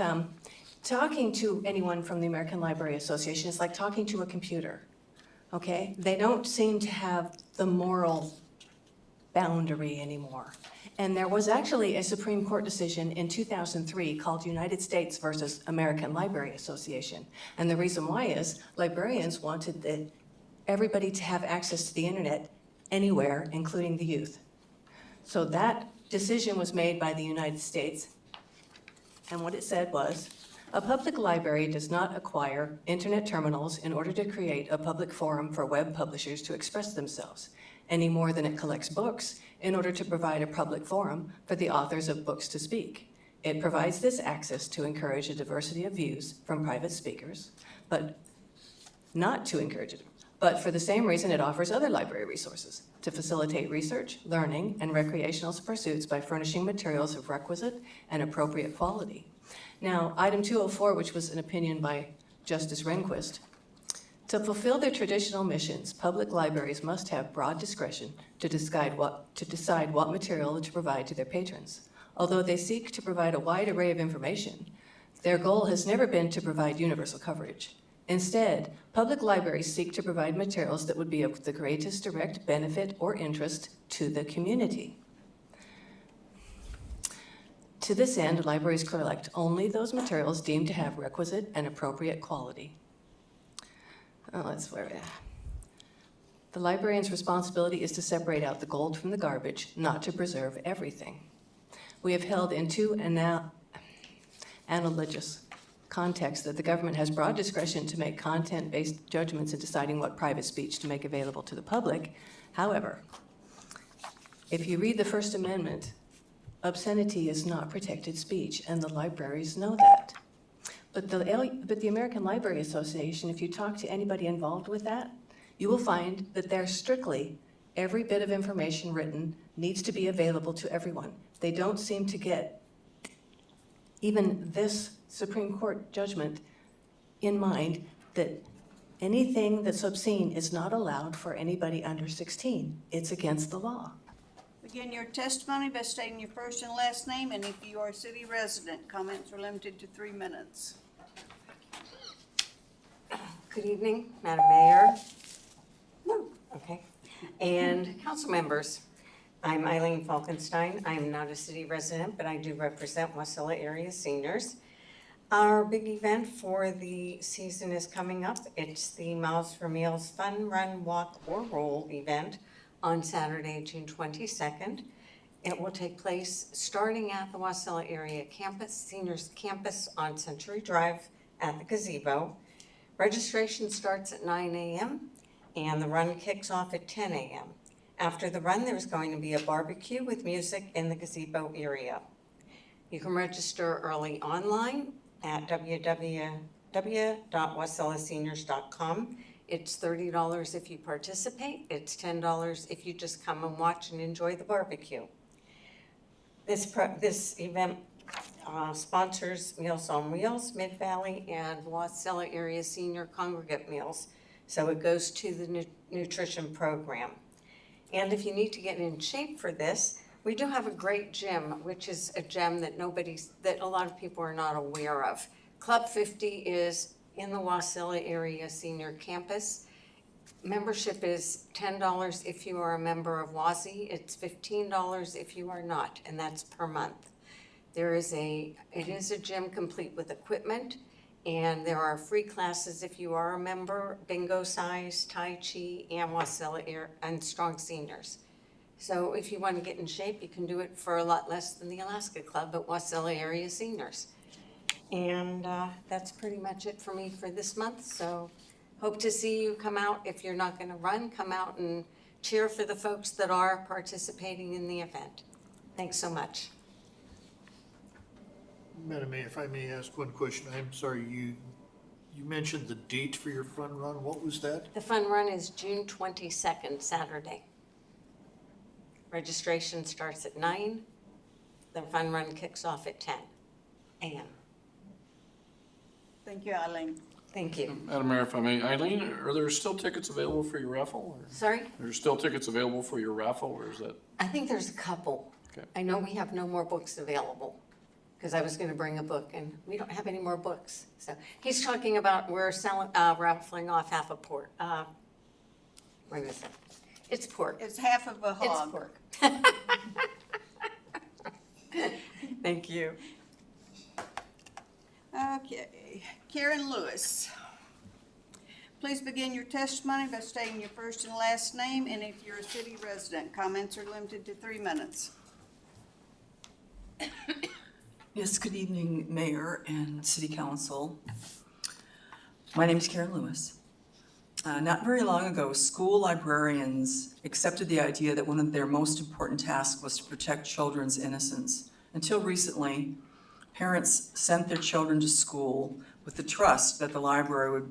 [SPEAKER 11] talking to anyone from the American Library Association is like talking to a computer, okay? They don't seem to have the moral boundary anymore. And there was actually a Supreme Court decision in 2003 called United States versus American Library Association. And the reason why is librarians wanted everybody to have access to the internet anywhere, including the youth. So that decision was made by the United States. And what it said was, a public library does not acquire internet terminals in order to create a public forum for web publishers to express themselves, any more than it collects books in order to provide a public forum for the authors of books to speak. It provides this access to encourage a diversity of views from private speakers, but not to encourage it. But for the same reason, it offers other library resources to facilitate research, learning, and recreational pursuits by furnishing materials of requisite and appropriate quality. Now, item 204, which was an opinion by Justice Rehnquist, to fulfill their traditional missions, public libraries must have broad discretion to decide what material to provide to their patrons. Although they seek to provide a wide array of information, their goal has never been to provide universal coverage. Instead, public libraries seek to provide materials that would be of the greatest direct benefit or interest to the community. To this end, libraries collect only those materials deemed to have requisite and appropriate quality. The librarian's responsibility is to separate out the gold from the garbage, not to preserve everything. We have held in two analogous contexts that the government has broad discretion to make content-based judgments in deciding what private speech to make available to the public. However, if you read the First Amendment, obscenity is not protected speech, and the libraries know that. But the American Library Association, if you talk to anybody involved with that, you will find that they're strictly, every bit of information written needs to be available to everyone. They don't seem to get even this Supreme Court judgment in mind that anything that's obscene is not allowed for anybody under 16. It's against the law.
[SPEAKER 1] Begin your testimony by stating your first and last name, and if you are a city resident, comments are limited to 3 minutes.
[SPEAKER 12] Good evening, Madam Mayor. Okay. And council members. I'm Eileen Falkenstein. I'm not a city resident, but I do represent Wasilla area seniors. Our big event for the season is coming up. It's the Miles for Meals Fun Run, Walk, or Roll event on Saturday, June 22nd. It will take place starting at the Wasilla area campus, seniors campus on Century Drive at the gazebo. Registration starts at 9 a.m. and the run kicks off at 10 a.m. After the run, there's going to be a barbecue with music in the gazebo area. You can register early online at www.wasillaceniors.com. It's $30 if you participate. It's $10 if you just come and watch and enjoy the barbecue. This event sponsors Meals on Wheels, Mid-Valley, and Wasilla Area Senior Congregate Meals. So it goes to the nutrition program. And if you need to get in shape for this, we do have a great gym, which is a gym that a lot of people are not aware of. Club 50 is in the Wasilla Area Senior Campus. Membership is $10 if you are a member of WASI. It's $15 if you are not, and that's per month. It is a gym complete with equipment, and there are free classes if you are a member, bingo size, Tai Chi, and Wasilla and Strong Seniors. So if you want to get in shape, you can do it for a lot less than the Alaska Club at Wasilla Area Seniors. And that's pretty much it for me for this month. So hope to see you come out. If you're not going to run, come out and cheer for the folks that are participating in the event. Thanks so much.
[SPEAKER 3] Madam Mayor, if I may ask one question, I'm sorry, you mentioned the date for your fun run. What was that?
[SPEAKER 12] The fun run is June 22nd, Saturday. Registration starts at 9. The fun run kicks off at 10 a.m.
[SPEAKER 1] Thank you, Eileen.
[SPEAKER 12] Thank you.
[SPEAKER 4] Madam Mayor, if I may, Eileen, are there still tickets available for your raffle? Or
[SPEAKER 12] Sorry?
[SPEAKER 4] are there still tickets available for your raffle, or is that?
[SPEAKER 12] I think there's a couple.
[SPEAKER 4] Okay.
[SPEAKER 12] I know we have no more books available, because I was going to bring a book, and we don't have any more books. So he's talking about we're raffling off half a pork. What is it? It's pork.
[SPEAKER 1] It's half of a
[SPEAKER 12] It's
[SPEAKER 1] hog.
[SPEAKER 12] pork. Thank you.
[SPEAKER 1] Okay, Karen Lewis. Please begin your testimony by stating your first and last name, and if you're a city resident, comments are limited to 3 minutes.
[SPEAKER 13] Yes, good evening, Mayor and City Council. My name is Karen Lewis. Not very long ago, school librarians accepted the idea that one of their most important tasks was to protect children's innocence. Until recently, parents sent their children to school with the trust that the library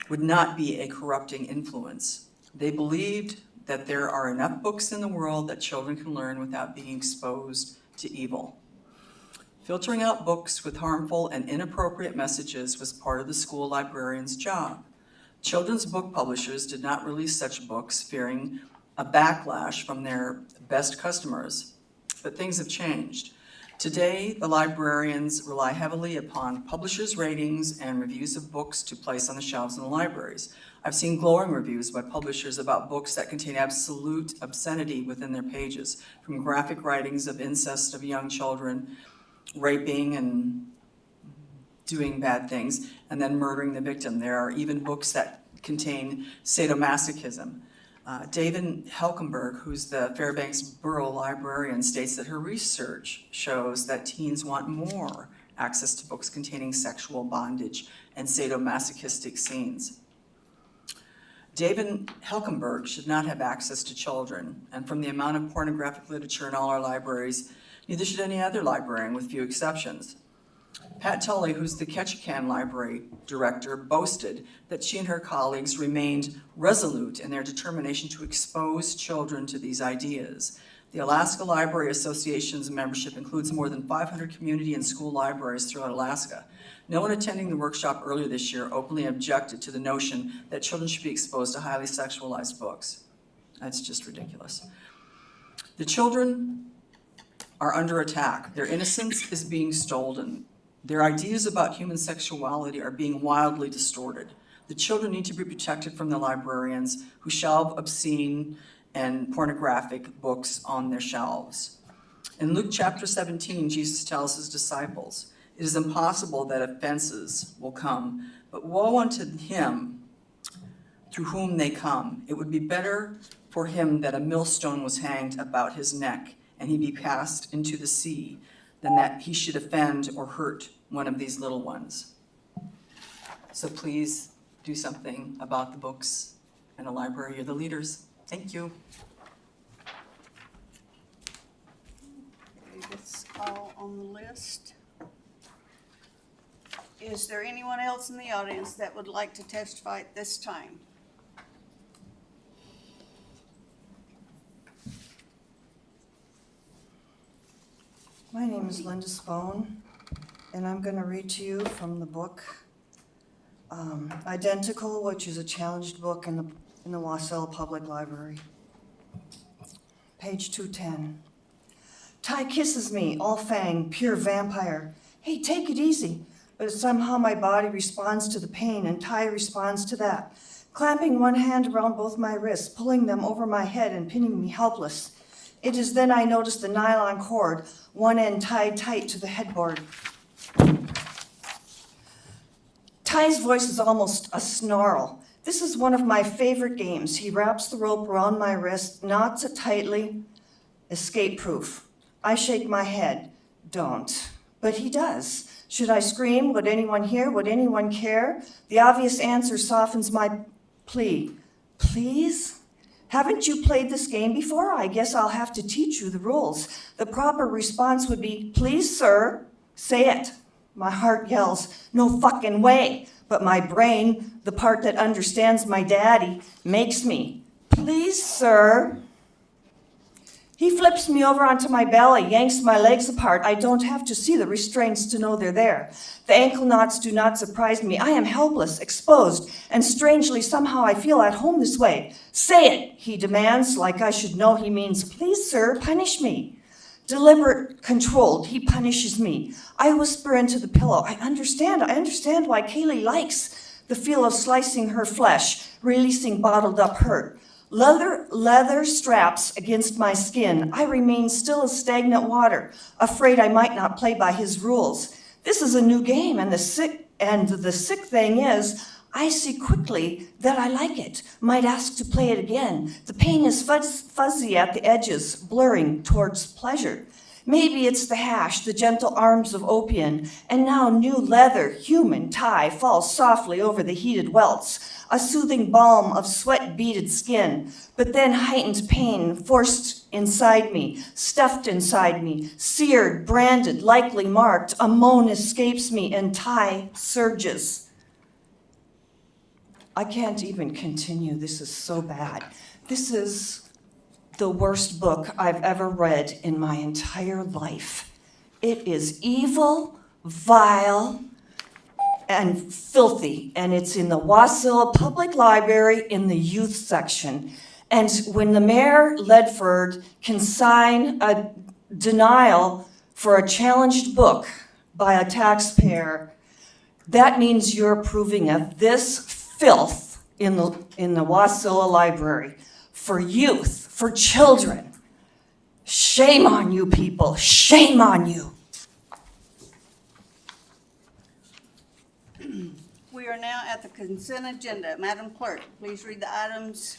[SPEAKER 13] would not be a corrupting influence. They believed that there are enough books in the world that children can learn without being exposed to evil. Filtering out books with harmful and inappropriate messages was part of the school librarian's job. Children's book publishers did not release such books, fearing a backlash from their best customers. But things have changed. Today, the librarians rely heavily upon publishers' ratings and reviews of books to place on the shelves in the libraries. I've seen glowing reviews by publishers about books that contain absolute obscenity within their pages, from graphic writings of incest of young children, raping and doing bad things, and then murdering the victim. There are even books that contain sadomasochism. David Helkenberg, who's the Fairbanks Borough librarian, states that her research shows that teens want more access to books containing sexual bondage and sadomasochistic scenes. David Helkenberg should not have access to children, and from the amount of pornographic literature in all our libraries, neither should any other librarian, with few exceptions. Pat Tully, who's the Ketchikan Library director, boasted that she and her colleagues remained resolute in their determination to expose children to these ideas. The Alaska Library Association's membership includes more than 500 community and school libraries throughout Alaska. No one attending the workshop earlier this year openly objected to the notion that children should be exposed to highly sexualized books. That's just ridiculous. The children are under attack. Their innocence is being stolen. Their ideas about human sexuality are being wildly distorted. The children need to be protected from the librarians who shelve obscene and pornographic books on their shelves. In Luke chapter 17, Jesus tells his disciples, "It is impossible that offenses will come, but woe unto him through whom they come. It would be better for him that a millstone was hanged about his neck and he be cast into the sea than that he should offend or hurt one of these little ones." So please do something about the books in the library. You're the leaders. Thank you.
[SPEAKER 1] Okay, that's all on the list. Is there anyone else in the audience that would like to testify at this time?
[SPEAKER 14] My name is Linda Spohn, and I'm going to read to you from the book Identical, which is a challenged book in the Wasilla Public Library. Page 210. Ty kisses me, all fang, pure vampire. Hey, take it easy. But somehow my body responds to the pain, and Ty responds to that, clamping one hand around both my wrists, pulling them over my head and pinning me helpless. It is then I notice the nylon cord, one end tied tight to the headboard. Ty's voice is almost a snarl. This is one of my favorite games. He wraps the rope around my wrist, knots it tightly, escape-proof. I shake my head. Don't. But he does. Should I scream? Would anyone hear? Would anyone care? The obvious answer softens my plea. Please? Haven't you played this game before? I guess I'll have to teach you the rules. The proper response would be, please, sir, say it. My heart yells, no fucking way. But my brain, the part that understands my daddy, makes me, please, sir. He flips me over onto my belly, yanks my legs apart. I don't have to see the restraints to know they're there. The ankle knots do not surprise me. I am helpless, exposed, and strangely, somehow I feel at home this way. Say it, he demands, like I should know he means, please, sir, punish me. Deliberate, controlled, he punishes me. I whisper into the pillow, I understand why Kaylee likes the feel of slicing her flesh, releasing bottled up hurt. Leather straps against my skin. I remain still as stagnant water, afraid I might not play by his rules. This is a new game, and the sick thing is, I see quickly that I like it, might ask to play it again. The pain is fuzzy at the edges, blurring towards pleasure. Maybe it's the hash, the gentle arms of opium, and now new leather, human Ty falls softly over the heated welts, a soothing balm of sweat-beaded skin, but then heightened pain forced inside me, stuffed inside me, seared, branded, likely marked. A moan escapes me, and Ty surges. I can't even continue. This is so bad. This is the worst book I've ever read in my entire life. It is evil, vile, and filthy, and it's in the Wasilla Public Library in the youth section. And when the mayor, Ledford, can sign a denial for a challenged book by a taxpayer, that means you're approving of this filth in the Wasilla Library for youth, for children. Shame on you people, shame on you.
[SPEAKER 1] We are now at the consent agenda. Madam Clerk, please read the items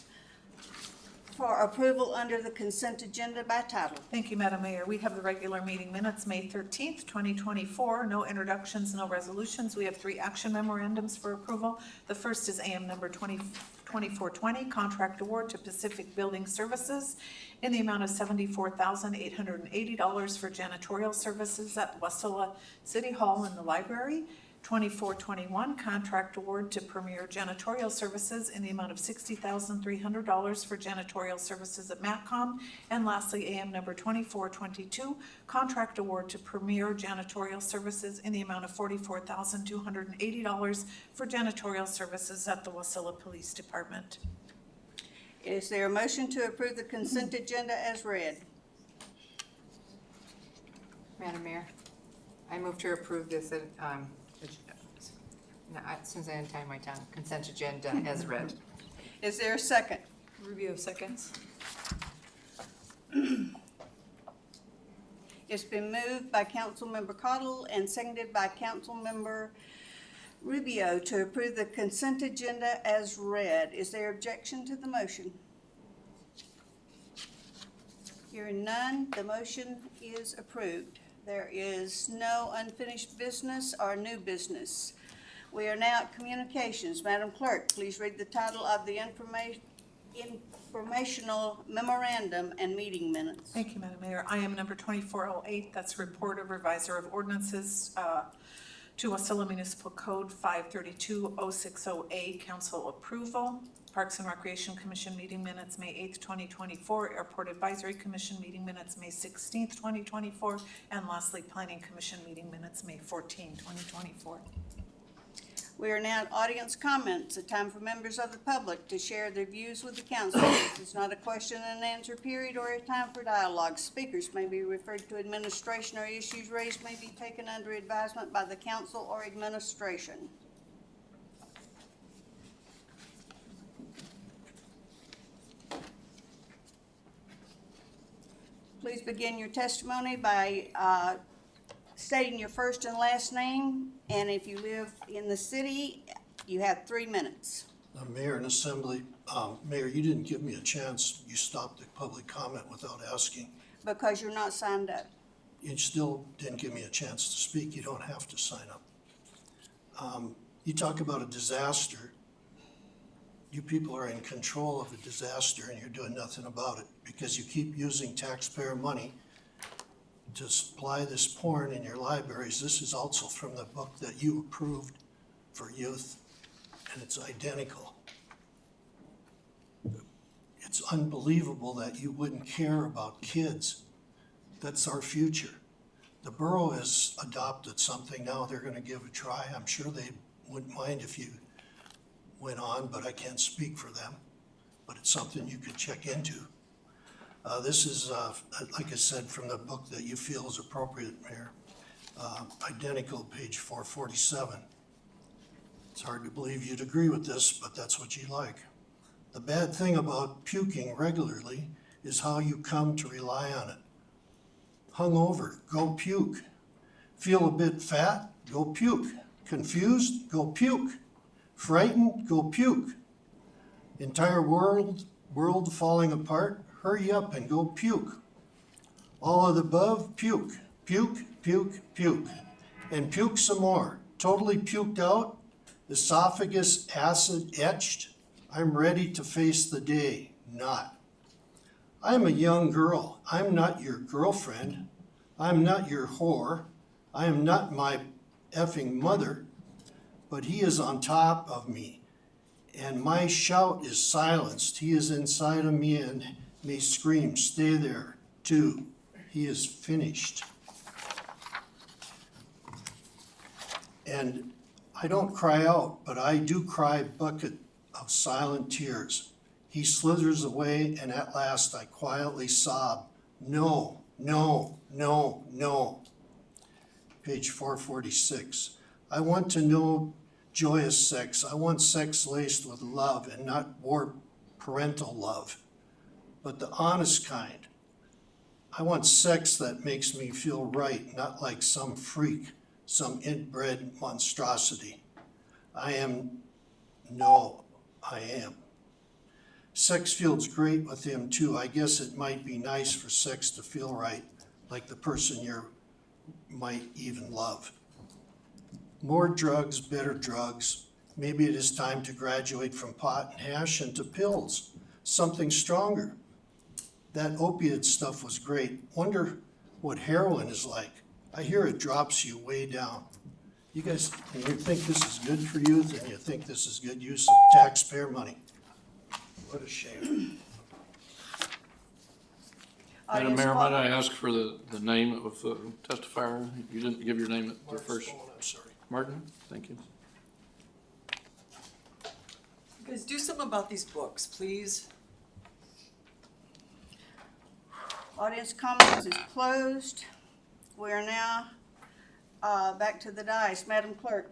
[SPEAKER 1] for approval under the consent agenda by title.
[SPEAKER 2] Thank you, Madam Mayor. We have the regular meeting minutes, May 13th, 2024. No introductions, no resolutions. We have 3 action memorandums for approval. The first is AM number 2420, contract award to Pacific Building Services in the amount of $74,880 for janitorial services at Wasilla City Hall and the library. 2421, contract award to Premier Janitorial Services in the amount of $60,300 for janitorial services at MATCOM. And lastly, AM number 2422, contract award to Premier Janitorial Services in the amount of $44,280 for janitorial services at the Wasilla Police Department.
[SPEAKER 1] Is there a motion to approve the consent agenda as read?
[SPEAKER 5] Madam Mayor, I move to approve this, as soon as I untie my tongue, consent agenda as read.
[SPEAKER 1] Is there a second?
[SPEAKER 2] Review of seconds.
[SPEAKER 1] It's been moved by Councilmember Cottle and seconded by Councilmember Rubio to approve the consent agenda as read. Is there objection to the motion? Hearing none, the motion is approved. There is no unfinished business or new business. We are now at communications. Madam Clerk, please read the title of the informational memorandum and meeting minutes.
[SPEAKER 2] Thank you, Madam Mayor. I am number 2408. That's report of revisor of ordinances to Wasilla Municipal Code 532-060A, council approval. Parks and Recreation Commission meeting minutes, May 8th, 2024. Airport Advisory Commission meeting minutes, May 16th, 2024. And lastly, Planning Commission meeting minutes, May 14th, 2024.
[SPEAKER 1] We are now at audience comments, a time for members of the public to share their views with the council. This is not a question and answer period or a time for dialogue. Speakers may be referred to administration, or issues raised may be taken under advisement by the council or administration. Please begin your testimony by stating your first and last name, and if you live in the city, you have 3 minutes.
[SPEAKER 15] Mayor and Assembly, Mayor, you didn't give me a chance. You stopped the public comment without asking.
[SPEAKER 1] Because you're not signed up.
[SPEAKER 15] You still didn't give me a chance to speak. You don't have to sign up. You talk about a disaster. You people are in control of a disaster and you're doing nothing about it because you keep using taxpayer money to supply this porn in your libraries. This is also from the book that you approved for youth, and it's identical. It's unbelievable that you wouldn't care about kids. That's our future. The borough has adopted something now they're gonna give a try. I'm sure they wouldn't mind if you went on, but I can't speak for them. But it's something you could check into. This is, like I said, from the book that you feel is appropriate, Mayor. Identical, page 447. It's hard to believe you'd agree with this, but that's what you like. The bad thing about puking regularly is how you come to rely on it. Hungover, go puke. Feel a bit fat, go puke. Confused, go puke. Frightened, go puke. Entire world falling apart, hurry up and go puke. All of the above, puke, puke, puke, puke. And puke some more. Totally puked out, esophagus acid etched. I'm ready to face the day, not. I'm a young girl. I'm not your girlfriend. I'm not your whore. I am not my effing mother. But he is on top of me, and my shout is silenced. He is inside of me and may scream, stay there, too. He is finished. And I don't cry out, but I do cry a bucket of silent tears. He slithers away, and at last I quietly sob, no, no, no, no. Page 446. I want to know joyous sex. I want sex laced with love and not warped parental love, but the honest kind. I want sex that makes me feel right, not like some freak, some inbred monstrosity. I am. Sex feels great with him too. I guess it might be nice for sex to feel right, like the person you might even love. More drugs, better drugs. Maybe it is time to graduate from pot and hash into pills, something stronger. That opiate stuff was great. Wonder what heroin is like. I hear it drops you way down. You guys, you think this is good for youth and you think this is good use of taxpayer money. What a shame.
[SPEAKER 4] Madam Mayor, might I ask for the name of the testifier? You didn't give your name at the
[SPEAKER 15] Mark
[SPEAKER 4] first.
[SPEAKER 15] Stone, I'm sorry.
[SPEAKER 4] Martin, thank you.
[SPEAKER 13] You guys, do something about these books, please.
[SPEAKER 1] Audience comments is closed. We are now back to the dais. Madam Clerk.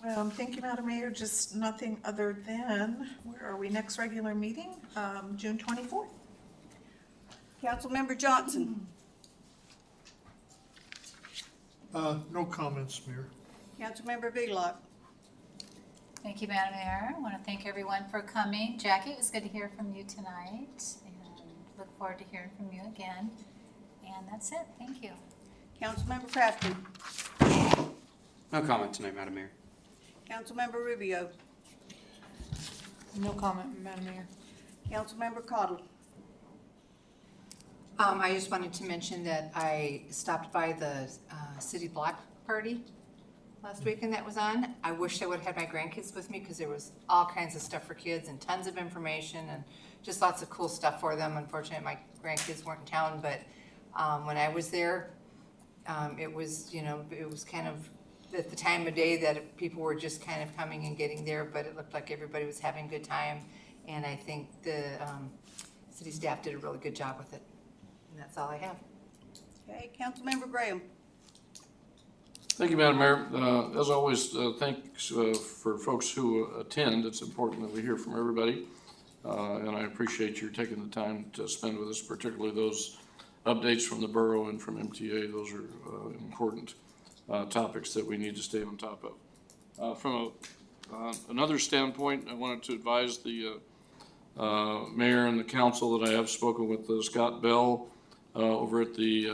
[SPEAKER 2] Thank you, Madam Mayor. Just nothing other than, where are we, next regular meeting, June 24th.
[SPEAKER 1] Councilmember Johnson.
[SPEAKER 3] No comments, Mayor.
[SPEAKER 1] Councilmember Vlock.
[SPEAKER 16] Thank you, Madam Mayor. I want to thank everyone for coming. Jackie, it was good to hear from you tonight, and look forward to hearing from you again. And that's it. Thank you.
[SPEAKER 1] Councilmember Crafton.
[SPEAKER 17] No comment tonight, Madam Mayor.
[SPEAKER 1] Councilmember Rubio.
[SPEAKER 11] No comment, Madam Mayor.
[SPEAKER 1] Councilmember Cottle.
[SPEAKER 5] I just wanted to mention that I stopped by the city block party last weekend that was on. I wish I would have had my grandkids with me because there was all kinds of stuff for kids and tons of information and just lots of cool stuff for them. Unfortunately, my grandkids weren't in town, but when I was there, it was, it was kind of at the time of day that people were just kind of coming and getting there, but it looked like everybody was having a good time. And I think the city staff did a really good job with it. And that's all I have.
[SPEAKER 1] Okay, Councilmember Graham.
[SPEAKER 4] Thank you, Madam Mayor. As always, thanks for folks who attend. It's important that we hear from everybody. And I appreciate you taking the time to spend with us, particularly those updates from the borough and from MTA. Those are important topics that we need to stay on top of. From another standpoint, I wanted to advise the mayor and the council that I have spoken with Scott Bell over at the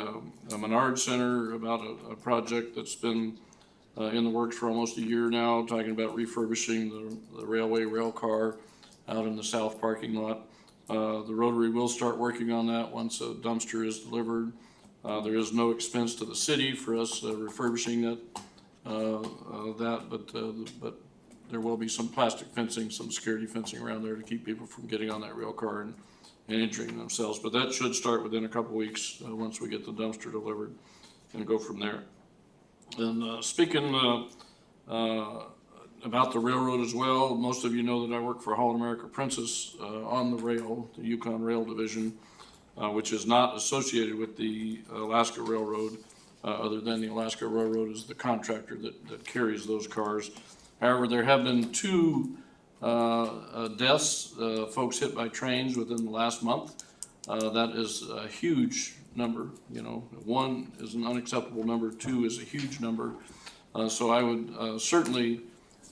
[SPEAKER 4] Menard Center about a project that's been in the works for almost a year now, talking about refurbishing the railway rail car out in the south parking lot. The Rotary will start working on that once a dumpster is delivered. There is no expense to the city for us refurbishing that, but there will be some plastic fencing, some security fencing around there to keep people from getting on that rail car and injuring themselves. But that should start within a couple weeks once we get the dumpster delivered and go from there. And speaking about the railroad as well, most of you know that I work for Holland America Princess on the rail, the Yukon Rail Division, which is not associated with the Alaska Railroad, other than the Alaska Railroad is the contractor that carries those cars. However, there have been 2 deaths, folks hit by trains within the last month. That is a huge number. 1 is an unacceptable number, 2 is a huge number. So I would certainly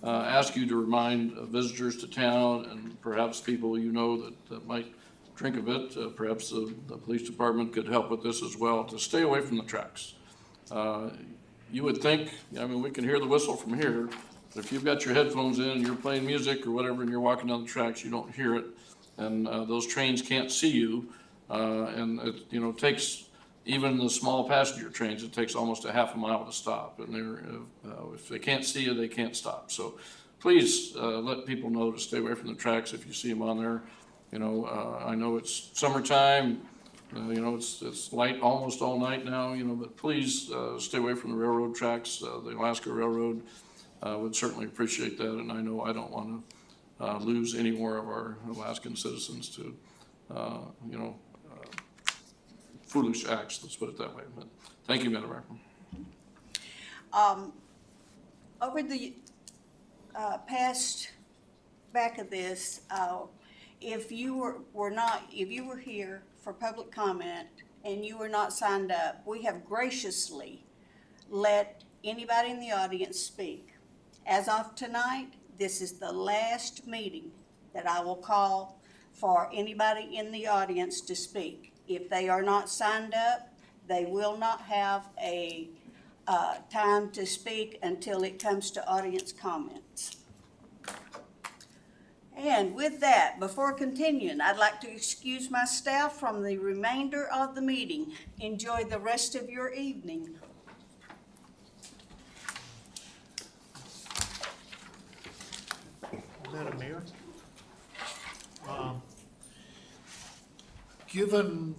[SPEAKER 4] ask you to remind visitors to town and perhaps people that might drink a bit. Perhaps the police department could help with this as well, to stay away from the tracks. You would think, we can hear the whistle from here, but if you've got your headphones in and you're playing music or whatever and you're walking down the tracks, you don't hear it. And those trains can't see you. And it takes, even the small passenger trains, it takes almost a half a mile to stop. And if they can't see you, they can't stop. So please let people know to stay away from the tracks if you see them on there. I know it's summertime, it's light almost all night now, but please stay away from the railroad tracks. The Alaska Railroad would certainly appreciate that, and I know I don't want to lose any more of our Alaskan citizens to, foolish acts, let's put it that way. But thank you, Madam Mayor.
[SPEAKER 1] Over the past back of this, if you were here for public comment and you were not signed up, we have graciously let anybody in the audience speak. As of tonight, this is the last meeting that I will call for anybody in the audience to speak. If they are not signed up, they will not have a time to speak until it comes to audience comments. And with that, before continuing, I'd like to excuse my staff from the remainder of the meeting. Enjoy the rest of your evening.
[SPEAKER 3] Madam Mayor, given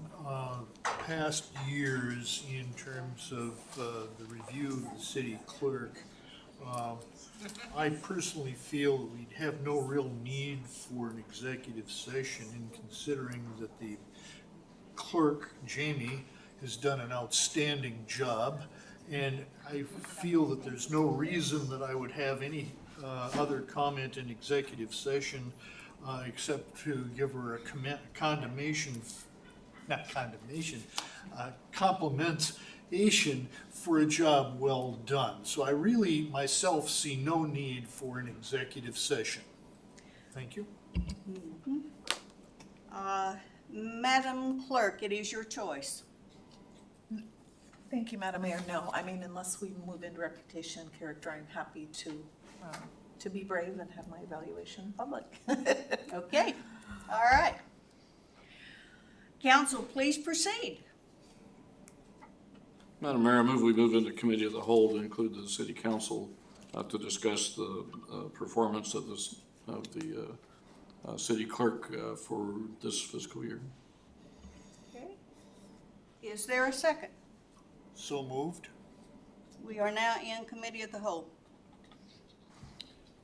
[SPEAKER 3] past years in terms of the review of the city clerk, I personally feel that we'd have no real need for an executive session, in considering that the clerk, Jamie, has done an outstanding job, and I feel that there's no reason that I would have any other comment in executive session except to give her a complimentation for a job well done. So I really myself see no need for an executive session. Thank you.
[SPEAKER 1] Madam Clerk, it is your choice.
[SPEAKER 2] Thank you, Madam Mayor. No, unless we move into reputation and character, I'm happy to be brave and have my evaluation public.
[SPEAKER 1] Okay, all right. Council, please proceed.
[SPEAKER 4] Madam Mayor, I move we move into committee of the whole to include the city council to discuss the performance of the city clerk for this fiscal year.
[SPEAKER 1] Okay. Is there a second?
[SPEAKER 3] So moved.
[SPEAKER 1] We are now in committee of the whole.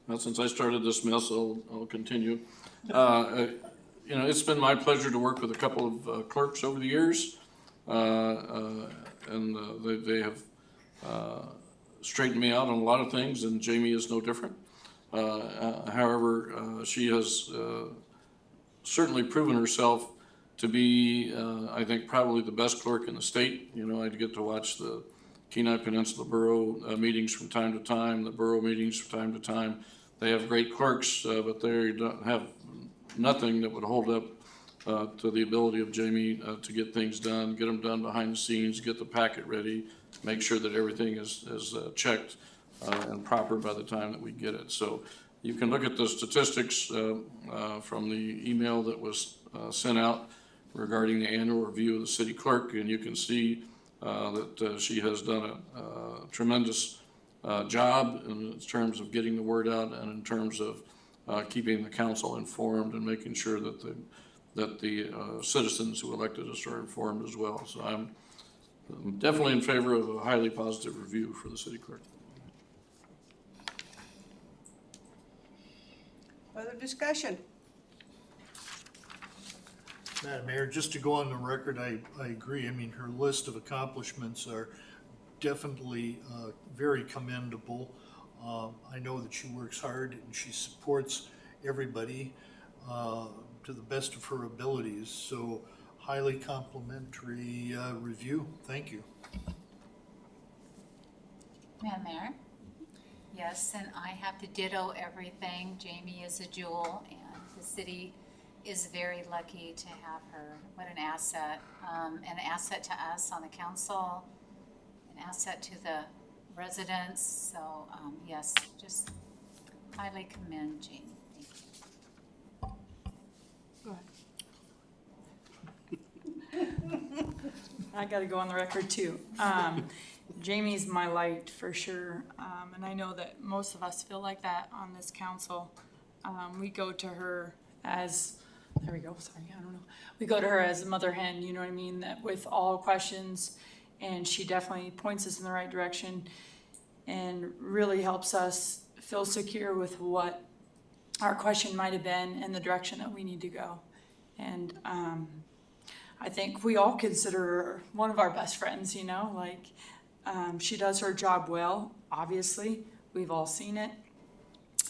[SPEAKER 4] Well, since I started this mess, I'll continue. You know, it's been my pleasure to work with a couple of clerks over the years, and they have straightened me out on a lot of things, and Jamie is no different. However, she has certainly proven herself to be, I think, probably the best clerk in the state. You know, I get to watch the Kenai Peninsula Borough meetings from time to time, the borough meetings from time to time. They have great clerks, but they don't have nothing that would hold up to the ability of Jamie to get things done, get them done behind the scenes, get the packet ready, make sure that everything is checked and proper by the time that we get it. So you can look at the statistics from the email that was sent out regarding the annual review of the city clerk, and you can see that she has done a tremendous job in terms of getting the word out and in terms of keeping the council informed and making sure that the citizens who elected us are informed as well. So I'm definitely in favor of a highly positive review for the city clerk.
[SPEAKER 1] Further discussion?
[SPEAKER 3] Madam Mayor, just to go on the record, I agree. I mean, her list of accomplishments are definitely very commendable. I know that she works hard and she supports everybody to the best of her abilities. So highly complimentary review. Thank you.
[SPEAKER 16] Madam Mayor? Yes, and I have to ditto everything. Jamie is a jewel, and the city is very lucky to have her. What an asset to us on the council, an asset to the residents. So, yes, just highly commend Jamie. Thank you.
[SPEAKER 18] Go ahead. I gotta go on the record too. Jamie's my light for sure, and I know that most of us feel like that on this council. We go to her as, there we go, sorry, I don't know. We go to her as a mother hen, you know what I mean, that with all questions, and she definitely points us in the right direction and really helps us feel secure with what our question might have been and the direction that we need to go. And I think we all consider her one of our best friends, you know, like she does her job well, obviously, we've all seen it.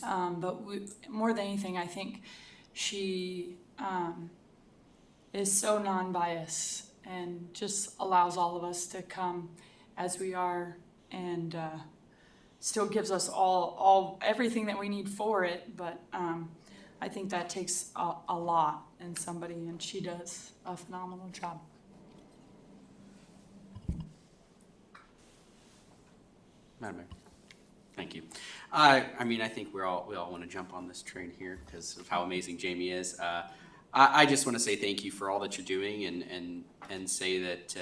[SPEAKER 18] But more than anything, I think she is so non-biased and just allows all of us to come as we are, and still gives us all everything that we need for it. But I think that takes a lot in somebody, and she does a phenomenal job.
[SPEAKER 17] Madam Mayor, thank you. I mean, I think we all want to jump on this train here because of how amazing Jamie is. I just want to say thank you for all that you're doing, and say that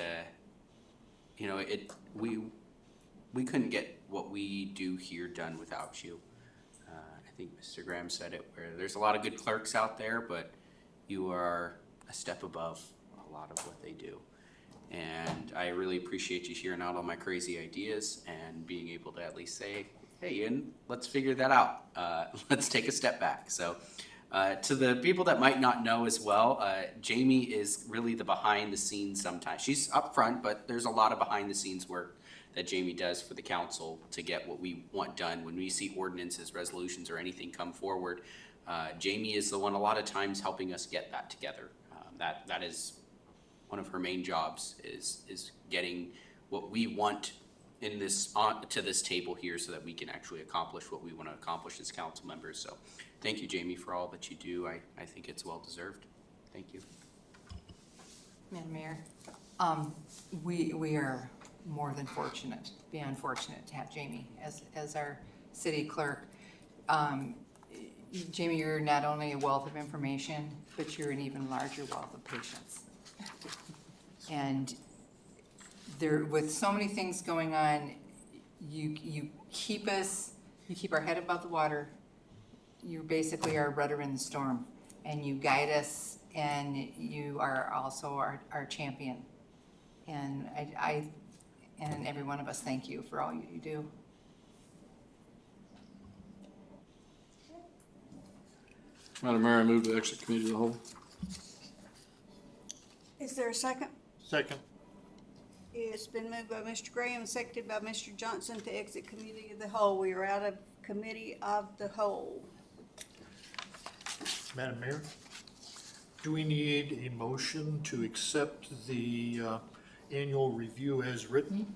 [SPEAKER 17] you know, we couldn't get what we do here done without you. I think Mr. Graham said it, where there's a lot of good clerks out there, but you are a step above a lot of what they do. And I really appreciate you hearing out all my crazy ideas and being able to at least say, hey, Ian, let's figure that out. Let's take a step back. So to the people that might not know as well, Jamie is really the behind the scenes sometimes. She's up front, but there's a lot of behind the scenes work that Jamie does for the council to get what we want done. When we see ordinances, resolutions, or anything come forward, Jamie is the one a lot of times helping us get that together. That is one of her main jobs, is getting what we want in this to this table here so that we can actually accomplish what we want to accomplish as council members. So thank you, Jamie, for all that you do. I think it's well deserved. Thank you.
[SPEAKER 19] Madam Mayor, we are more than fortunate, beyond fortunate to have Jamie as our city clerk. Jamie, you're not only a wealth of information, but you're an even larger wealth of patience. And there, with so many things going on, you keep our head above the water. You basically are a rudder in the storm, and you guide us, and you are also our champion. And I and every one of us thank you for all you do.
[SPEAKER 4] Madam Mayor, I move to exit committee of the whole.
[SPEAKER 1] Is there a second?
[SPEAKER 3] Second.
[SPEAKER 1] It's been moved by Mr. Graham, seconded by Mr. Johnson to exit committee of the whole. We are out of committee of the whole.
[SPEAKER 3] Madam Mayor, do we need a motion to accept the annual review as written?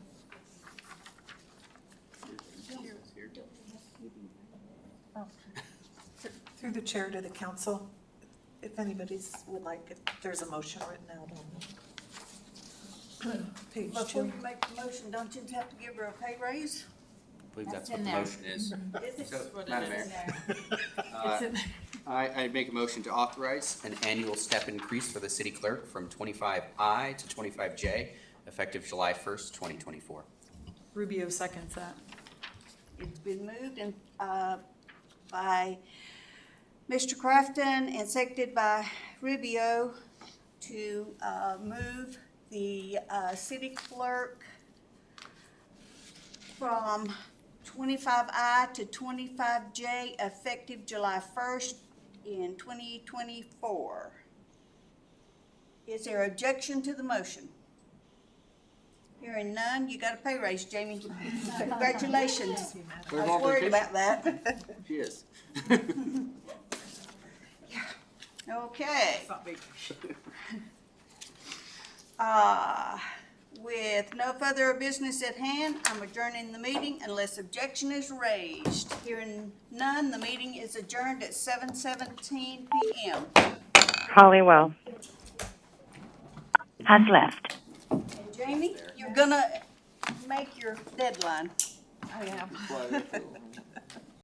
[SPEAKER 2] Through the chair to the council, if anybody's would like, if there's a motion written out on page
[SPEAKER 1] Before
[SPEAKER 2] 2.
[SPEAKER 1] you make the motion, don't you have to give her a pay raise?
[SPEAKER 17] I believe that's
[SPEAKER 16] That's
[SPEAKER 17] what
[SPEAKER 16] in
[SPEAKER 17] the
[SPEAKER 16] there.
[SPEAKER 17] motion is.
[SPEAKER 1] Is it?
[SPEAKER 17] So,
[SPEAKER 16] What it
[SPEAKER 17] Madam
[SPEAKER 16] is.
[SPEAKER 17] Mayor, I make a motion to authorize an annual step increase for the city clerk from 25I to 25J, effective July 1st, 2024.
[SPEAKER 18] Rubio seconds that.
[SPEAKER 1] It's been moved and, by Mr. Crafton and seconded by Rubio to, move the, city clerk from 25I to 25J effective July 1st in 2024. Is there objection to the motion? Hearing none, you got a pay raise, Jamie. Congratulations. I was worried about that.
[SPEAKER 17] She is.
[SPEAKER 1] Okay. With no further business at hand, I'm adjourning the meeting unless objection is raised. Hearing none, the meeting is adjourned at 7:17 PM.
[SPEAKER 20] Hollywell has left.
[SPEAKER 1] And Jamie, you're gonna make your deadline.
[SPEAKER 8] I am.